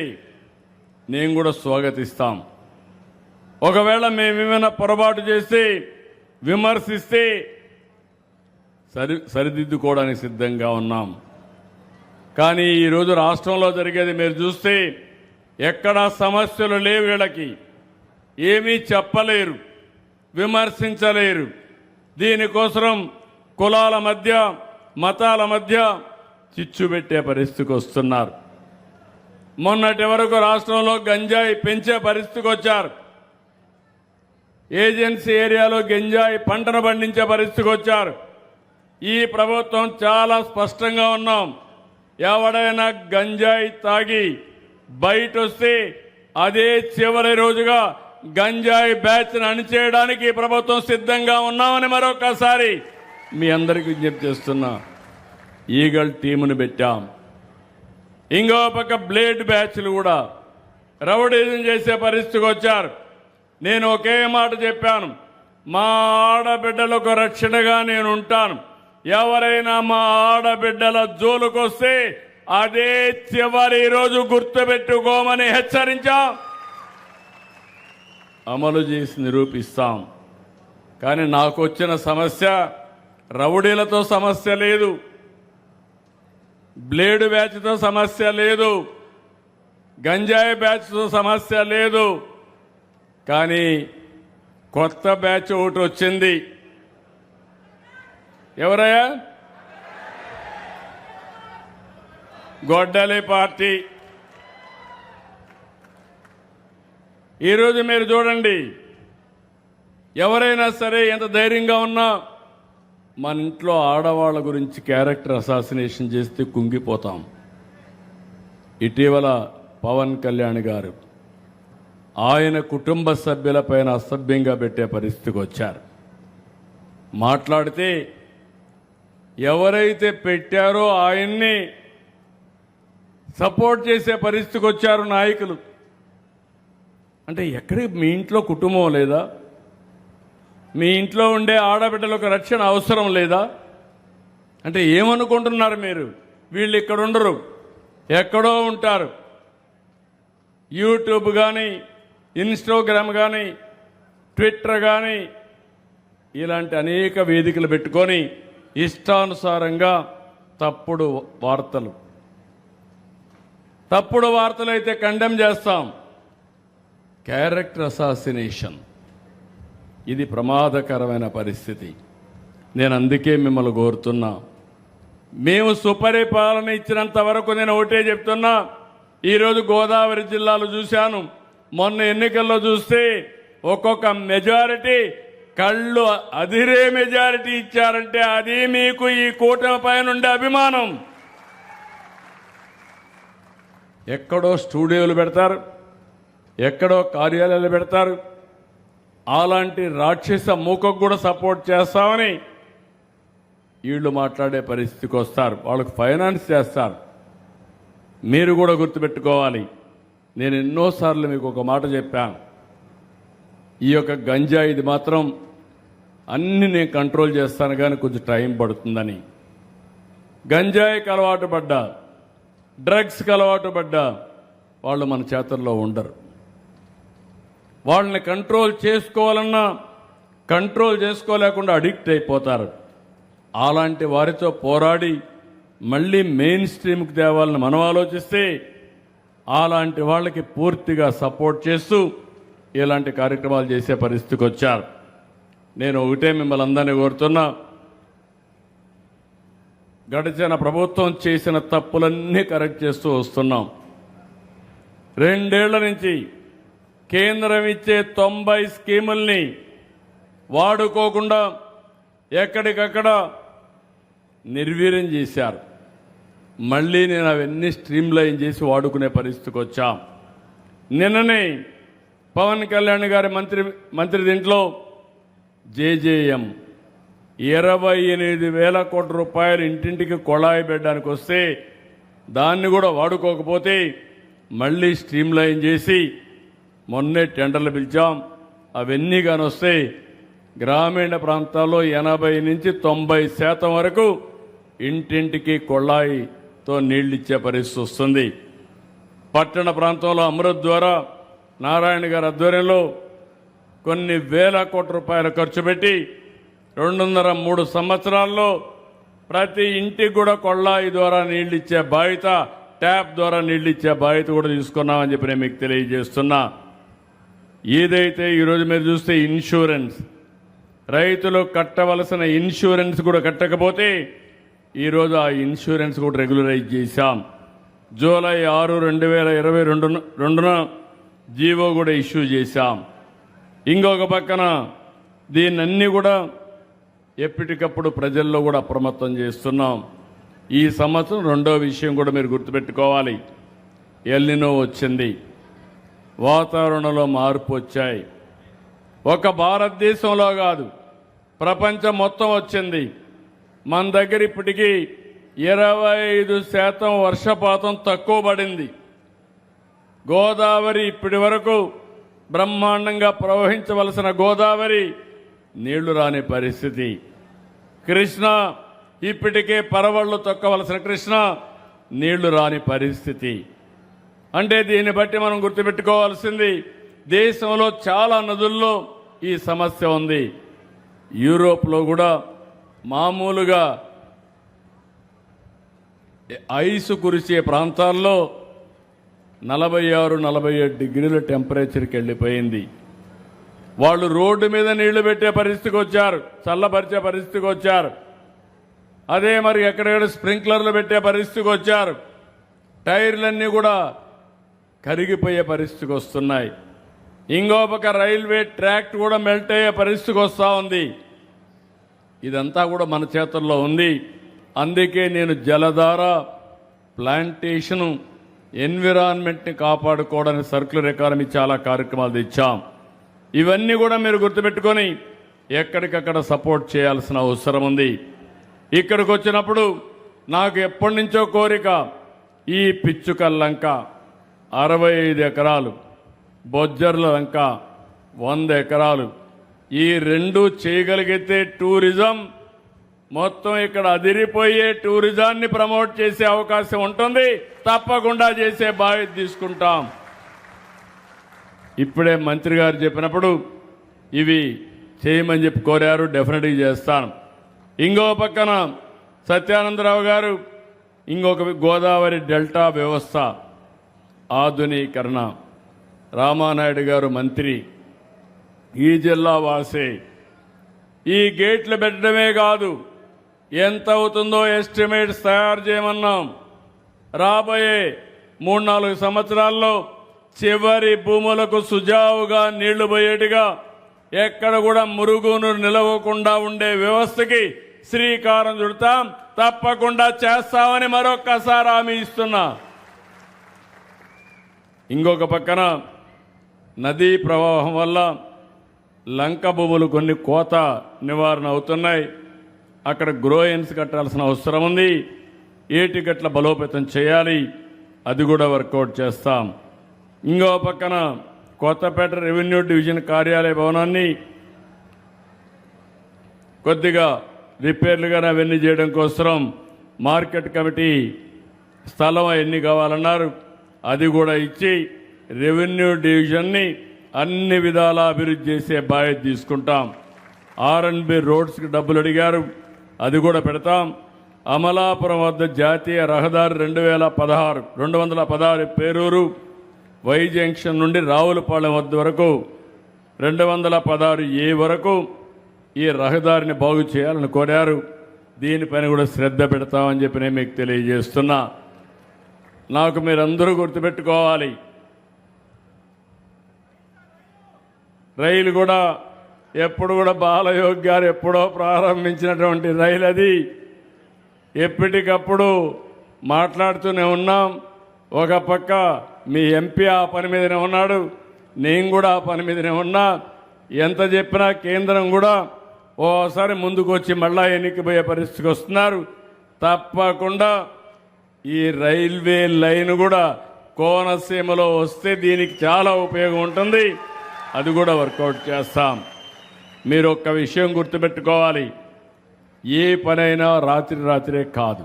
నేను కూడా స్వాగతిస్తాం. ఒకవేళ మేమేమైనా పొరపాటు చేస్తే విమర్శిస్తే సరిదిద్దుకోవడానికి సిద్ధంగా ఉన్నాం. కానీ ఈరోజు రాష్ట్రంలో జరిగేది మీరు చూస్తే ఎక్కడా సమస్యలు లేవు. వీళ్ళకి ఏమీ చెప్పలేరు, విమర్శించలేరు. దీనికోసం కులాల మధ్య మతాల మధ్య చిచ్చు పెట్టే పరిస్థితికి వస్తున్నారు. మొన్నటి వరకు రాష్ట్రంలో గంజాయి పెంచే పరిస్థితికి వచ్చారు. ఏజెన్సీ ఏరియాలో గంజాయి పంటను పండించే పరిస్థితికి వచ్చారు. ఈ ప్రభుత్వం చాలా స్పష్టంగా ఉన్నాం, ఎవడైనా గంజాయి తాగి బయట వస్తే అదే చివరి రోజుగా గంజాయి బ్యాచ్ను అణిచేయడానికి ఈ ప్రభుత్వం సిద్ధంగా ఉన్నామని మరొకసారి మీ అందరికీ విజ్ఞప్తి చేస్తున్నా. ఈగల్ టీమును పెట్టాం. ఇంకో పక్క బ్లేడ్ బ్యాచ్లు కూడా రౌడీజం చేసే పరిస్థితికి వచ్చారు. నేను ఒకే మాట చెప్పాను, మా ఆడబిడ్డలకు రక్షణగా నేను ఉంటాను. ఎవరైనా మా ఆడబిడ్డల జోలుకొస్తే అదే చివరి రోజు గుర్తుపెట్టుకోమని హెచ్చరించాం. అమలు చేసి నిరూపిస్తాం. కానీ నాకు వచ్చిన సమస్య రౌడీలతో సమస్య లేదు, బ్లేడ్ బ్యాచ్తో సమస్య లేదు, గంజాయి బ్యాచ్తో సమస్య లేదు. కానీ కొత్త బ్యాచ్ ఒకటి వచ్చింది. ఎవరయ్యా? గొడ్డలి పార్టీ. ఈరోజు మీరు చూడండి, ఎవరైనా సరే ఎంత ధైర్యంగా ఉన్నా మన ఇంట్లో ఆడవాళ్ళ గురించి క్యారెక్టర్ అసాసినేషన్ చేస్తే కుంగిపోతాం. ఇటీవల పవన్ కళ్యాణ్ గారు ఆయన కుటుంబ సభ్యులపైన అసభ్యంగా పెట్టే పరిస్థితికి వచ్చారు. మాట్లాడితే ఎవరైతే పెట్టారో ఆయన్ని సపోర్ట్ చేసే పరిస్థితికి వచ్చారు నాయకులు. అంటే ఎక్కడికి మీ ఇంట్లో కుటుంబం లేదా? మీ ఇంట్లో ఉండే ఆడబిడ్డలకు రక్షణ అవసరం లేదా? అంటే ఏమనుకుంటున్నారు మీరు? వీళ్ళు ఇక్కడ ఉండరు, ఎక్కడో ఉంటారు. యూట్యూబ్ కానీ, ఇన్స్టాగ్రామ్ కానీ, ట్విట్టర్ కానీ ఇలాంటి అనేక వేదికలు పెట్టుకొని ఇష్టానుసారంగా తప్పుడు వార్తలు అయితే కండెమ్ చేస్తాం. క్యారెక్టర్ అసాసినేషన్ ఇది ప్రమాదకరమైన పరిస్థితి. నేను అందుకే మిమ్మల్ని కోరుతున్నా, మేము సుపరిపాలన ఇచ్చినంత వరకు నేను ఒకటే చెప్తున్నా. ఈరోజు గోదావరి జిల్లాలో చూశాను, మొన్న ఎన్నికల్లో చూస్తే ఒక్కొక్క మెజారిటీ కళ్ళు అదిరే మెజారిటీ ఇచ్చారంటే అది మీకు ఈ కూటమి పైన ఉండే అభిమానం. ఎక్కడో స్టూడియోలు పెడతారు, ఎక్కడో కార్యాలయాలు పెడతారు. అలాంటి రాక్షస మూకకు కూడా సపోర్ట్ చేస్తామని వీళ్ళు మాట్లాడే పరిస్థితికి వస్తారు. వాళ్ళకు ఫైనాన్స్ చేస్తారు. మీరు కూడా గుర్తుపెట్టుకోవాలి, నేను ఎన్నోసార్లు మీకు ఒక మాట చెప్పాను, ఈ యొక్క గంజాయి ఇది మాత్రం అన్ని నేను కంట్రోల్ చేస్తాను కానీ కొంచెం టైం పడుతుందని. గంజాయికి అలవాటు పడ్డా, డ్రగ్స్కి అలవాటు పడ్డా వాళ్ళు మన చేతుల్లో ఉండరు. వాళ్ళని కంట్రోల్ చేసుకోవాలన్నా కంట్రోల్ చేసుకోలేకుండా అడిక్ట్ అయిపోతారు. అలాంటి వారితో పోరాడి మళ్ళీ మెయిన్ స్ట్రీమ్కి తేవాలని మనం ఆలోచిస్తే అలాంటి వాళ్ళకి పూర్తిగా సపోర్ట్ చేస్తూ ఇలాంటి కార్యక్రమాలు చేసే పరిస్థితికి వచ్చారు. నేను ఒకటే మిమ్మల్ని అందరినీ కోరుతున్నా, గడిచిన ప్రభుత్వం చేసిన తప్పులన్నీ కరెక్ట్ చేస్తూ వస్తున్నాం. 2 ఏళ్ల నుంచి కేంద్రం ఇచ్చే 90 స్కీముల్ని వాడుకోకుండా ఎక్కడికక్కడ నిర్వీర్యం చేశారు. మళ్ళీ నేను అవన్నీ స్ట్రీమ్లైన్ చేసి వాడుకునే పరిస్థితికి వచ్చాం. నిన్ననే పవన్ కళ్యాణ్ గారి మంత్రి దీంట్లో జేజేఎం 28,000 కోట్ల రూపాయలు ఇంటింటికి కొళాయి పెట్టడానికి వస్తే దాన్ని కూడా వాడుకోకపోతే మళ్ళీ స్ట్రీమ్లైన్ చేసి మొన్నే టెండర్లు పిలిచాం. అవన్నీ కానీ వస్తే గ్రామీణ ప్రాంతాల్లో 80 నుంచి 90% వరకు ఇంటింటికి కొళాయితో నీళ్లు ఇచ్చే పరిస్థితి వస్తుంది. పట్టణ ప్రాంతంలో అమృత్ ద్వారా నారాయణ గారి ఆధ్వర్యంలో కొన్ని వేల కోట్ల రూపాయలు ఖర్చు పెట్టి 2.5-3 సంవత్సరాల్లో ప్రతి ఇంటికి కూడా కొళాయి ద్వారా నీళ్లు ఇచ్చే బాధ్యత, ట్యాప్ ద్వారా నీళ్లు ఇచ్చే బాధ్యత కూడా తీసుకున్నామని చెప్పి నేను మీకు తెలియజేస్తున్నా. ఏదైతే ఈరోజు మీరు చూస్తే ఇన్సూరెన్స్, రైతులు కట్టవలసిన ఇన్సూరెన్స్ కూడా కట్టకపోతే ఈరోజు ఆ ఇన్సూరెన్స్ కూడా రెగ్యులరైజ్ చేశాం. జూలై 6, 2022న జీవో కూడా ఇష్యూ చేశాం. ఇంకొక పక్కన దీన్నన్నీ కూడా ఎప్పటికప్పుడు ప్రజల్లో కూడా అప్రమత్తం చేస్తున్నాం. ఈ సంవత్సరం రెండో విషయం కూడా మీరు గుర్తుపెట్టుకోవాలి, ఎల్నినో వచ్చింది, వాతావరణంలో మార్పు వచ్చాయి. ఒక భారతదేశంలో కాదు, ప్రపంచం మొత్తం వచ్చింది. మన దగ్గర ఇప్పటికీ 25% వర్షపాతం తక్కువ పడింది. గోదావరి ఇప్పటి వరకు బ్రహ్మాండంగా ప్రవహించవలసిన గోదావరి నీళ్లు రాని పరిస్థితి. కృష్ణ ఇప్పటికే పరవళ్లు తొక్కవలసిన కృష్ణ నీళ్లు రాని పరిస్థితి. అంటే దీన్ని బట్టి మనం గుర్తుపెట్టుకోవాల్సింది, దేశంలో చాలా నదుల్లో ఈ సమస్య ఉంది. యూరోప్లో కూడా మామూలుగా ఐసు కురిసే ప్రాంతాల్లో 46-47 డిగ్రీల టెంపరేచర్కి వెళ్ళిపోయింది. వాళ్ళు రోడ్డు మీద నీళ్లు పెట్టే పరిస్థితికి వచ్చారు, చల్లబరిచే పరిస్థితికి వచ్చారు. అదే మరి ఎక్కడెక్కడ స్ప్రింక్లర్లు పెట్టే పరిస్థితికి వచ్చారు. టైర్లన్నీ కూడా కరిగిపోయే పరిస్థితికి వస్తున్నాయి. ఇంకో పక్క రైల్వే ట్రాక్ కూడా మెల్ట్ అయ్యే పరిస్థితికి వస్తూ ఉంది. ఇదంతా కూడా మన చేతుల్లో ఉంది. అందుకే నేను జలధార, ప్లాంటేషను, ఎన్విరాన్మెంట్ని కాపాడుకోవడానికి సర్క్యులర్ ఎకానమీ చాలా కార్యక్రమాలు తెచ్చాం. ఇవన్నీ కూడా మీరు గుర్తుపెట్టుకొని ఎక్కడికక్కడ సపోర్ట్ చేయాల్సిన అవసరం ఉంది. ఇక్కడికి వచ్చినప్పుడు నాకు ఎప్పటి నుంచో కోరిక, ఈ పిచ్చుకల్ లంక 65 ఎకరాలు, బొజ్జర్ల లంక 100 ఎకరాలు, ఈ రెండు చేయగలిగితే టూరిజం మొత్తం ఇక్కడ అదిరిపోయే టూరిజాన్ని ప్రమోట్ చేసే అవకాశం ఉంటుంది. తప్పకుండా చేసే బాధ్యత తీసుకుంటాం. ఇప్పుడే మంత్రి గారు చెప్పినప్పుడు ఇవి చేయమని చెప్పి కోరారు, డెఫినెట్గా చేస్తాను. ఇంకో పక్కన సత్యానందరావు గారు ఇంకొక గోదావరి డెల్టా వ్యవస్థ ఆధునీకరణ, రామానాయుడు గారు మంత్రి, ఈ జిల్లా వాసే. ఈ గేట్లు పెట్టడమే కాదు, ఎంత అవుతుందో ఎస్టిమేట్స్ తయారు చేయమన్నాం. రాబోయే 3-4 సంవత్సరాల్లో చివరి భూములకు సుజావుగా నీళ్లు పోయేట్టుగా, ఎక్కడ కూడా మురుగును నిలవకుండా ఉండే వ్యవస్థకి శ్రీకారం చుడతాం. తప్పకుండా చేస్తామని మరొక్కసారి హామీ ఇస్తున్నా. ఇంకొక పక్కన నదీ ప్రవాహం వల్ల లంక భూములు కొన్ని కోత నివారణ అవుతున్నాయి. అక్కడ గ్రోయన్స్ కట్టాల్సిన అవసరం ఉంది. ఏటిగట్ల బలోపేతం చేయాలి, అది కూడా వర్కౌట్ చేస్తాం. ఇంకో పక్కన కొత్తపేట రెవెన్యూ డివిజన్ కార్యాలయ భవనాన్ని కొద్దిగా రిపేర్లుగా అవన్నీ చేయడం కోసం మార్కెట్ కమిటీ స్థలం ఎన్ని కావాలన్నారు, అది కూడా ఇచ్చి రెవెన్యూ డివిజన్ని అన్ని విధాలా అభివృద్ధి చేసే బాధ్యత తీసుకుంటాం. R&B రోడ్స్కి డబ్బులు అడిగారు, అది కూడా పెడతాం. అమలాపురం వద్ద జాతీయ రహదారి 216 పేరూరు వై జంక్షన్ నుండి రావులపాలెం వద్ద వరకు 216A వరకు ఈ రహదారిని బాగు చేయాలని కోరారు. దీనిపైన కూడా శ్రద్ధ పెడతామని చెప్పి నేను మీకు తెలియజేస్తున్నా. నాకు మీరందరూ గుర్తుపెట్టుకోవాలి, రైలు కూడా ఎప్పుడు కూడా బాలయోగి గారు ఎప్పుడో ప్రారంభించినటువంటి రైలు అది. ఎప్పటికప్పుడు మాట్లాడుతూనే ఉన్నాం. ఒక పక్క మీ ఎంపీ ఆ పని మీదనే ఉన్నాడు, నేను కూడా ఆ పని మీదనే ఉన్నా. ఎంత చెప్పినా కేంద్రం కూడా ఓసారి ముందుకు వచ్చి మళ్ళా ఎన్నికపోయే పరిస్థితికి వస్తున్నారు. తప్పకుండా ఈ రైల్వే లైన్ కూడా కోనసీమలో వస్తే దీనికి చాలా ఉపయోగం ఉంటుంది, అది కూడా వర్కౌట్ చేస్తాం. మీరు ఒక్క విషయం గుర్తుపెట్టుకోవాలి, ఏ పనైనా రాత్రే కాదు.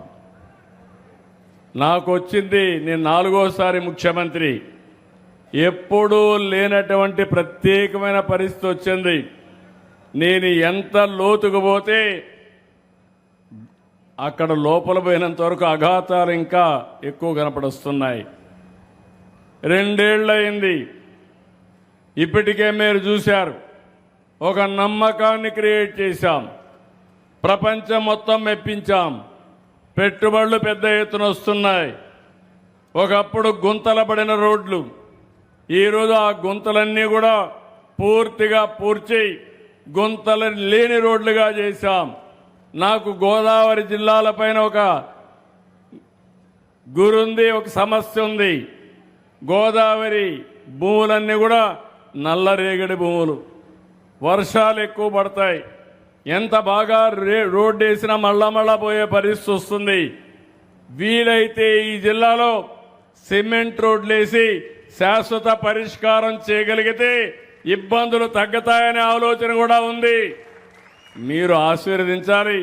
నాకు వచ్చింది, నేను 4వసారి ముఖ్యమంత్రి, ఎప్పుడూ లేనటువంటి ప్రత్యేకమైన పరిస్థితి వచ్చింది. నేను ఎంత లోతుకు పోతే అక్కడ లోపల పోయినంత వరకు అఘాతాలు ఇంకా ఎక్కువ కనపడొస్తున్నాయి. 2 ఏళ్ళయింది. ఇప్పటికే మీరు చూశారు, ఒక నమ్మకాన్ని క్రియేట్ చేశాం, ప్రపంచం మొత్తం మెప్పించాం, పెట్టుబడులు పెద్ద ఎత్తున వస్తున్నాయి. ఒకప్పుడు గుంతల పడిన రోడ్లు, ఈరోజు ఆ గుంతలన్నీ కూడా పూర్తిగా పూడ్చి గుంతలు లేని రోడ్లుగా చేశాం. నాకు గోదావరి జిల్లాలపైన ఒక గురుంది, ఒక సమస్య ఉంది. గోదావరి భూములన్నీ కూడా నల్లరేగడి భూములు, వర్షాలు ఎక్కువ పడతాయి. ఎంత బాగా రోడ్డు వేసినా మళ్ళా పోయే పరిస్థితి వస్తుంది. వీలైతే ఈ జిల్లాలో సిమెంట్ రోడ్లేసి శాశ్వత పరిష్కారం చేయగలిగితే ఇబ్బందులు తగ్గుతాయనే ఆలోచన కూడా ఉంది. మీరు ఆశీర్వదించాలి,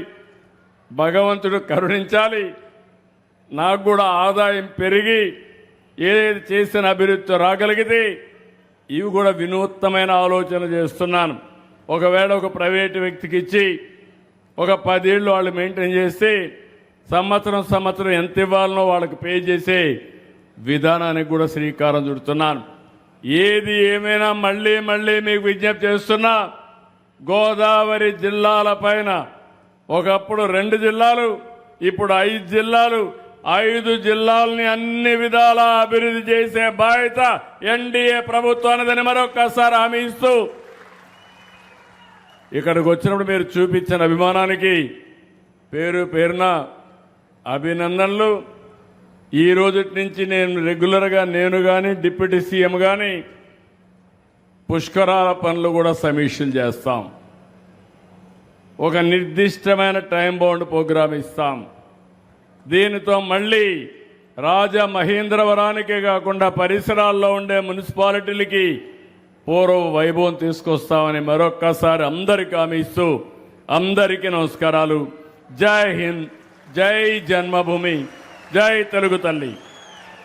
భగవంతుడు కరుణించాలి. నాకు కూడా ఆదాయం పెరిగి ఏదైతే చేసిన అభివృద్ధి రాగలిగితే ఇవి కూడా వినూత్నమైన ఆలోచన చేస్తున్నాను. ఒకవేళ ఒక ప్రైవేటు వ్యక్తికి ఇచ్చి ఒక 10 ఏళ్ళు వాళ్ళు మెయింటైన్ చేస్తే సంవత్సరం ఎంత ఇవ్వాలనో వాళ్ళకి పే చేసే విధానానికి కూడా శ్రీకారం చుడుతున్నాను. ఏది ఏమైనా మళ్ళీ మీకు విజ్ఞప్తి చేస్తున్నా, గోదావరి జిల్లాల పైన ఒకప్పుడు 2 జిల్లాలు, ఇప్పుడు 5 జిల్లాలు 5 జిల్లాల్ని అన్ని విధాలా అభివృద్ధి చేసే బాధ్యత ఎన్డీఏ ప్రభుత్వానిదని మరొక్కసారి హామీ ఇస్తూ ఇక్కడికి వచ్చినప్పుడు మీరు చూపించిన అభిమానానికి పేరు పేరున అభినందనలు. ఈ రోజు నుంచి నేను రెగ్యులర్గా నేను కానీ డిప్యూటీ సీఎం కానీ పుష్కరాల పనులు కూడా సమీక్షలు చేస్తాం. ఒక నిర్దిష్టమైన టైం బౌండ్ ప్రోగ్రాం ఇస్తాం. దీనితో మళ్ళీ రాజమహేంద్రవరానికే కాకుండా పరిసరాల్లో ఉండే మున్సిపాలిటీలకి పూర్వ వైభవం తీసుకొస్తామని మరొక్కసారి అందరికీ హామీ ఇస్తూ అందరికీ నమస్కారాలు. జై హింద్, జై జన్మభూమి, జై తెలుగు తల్లి.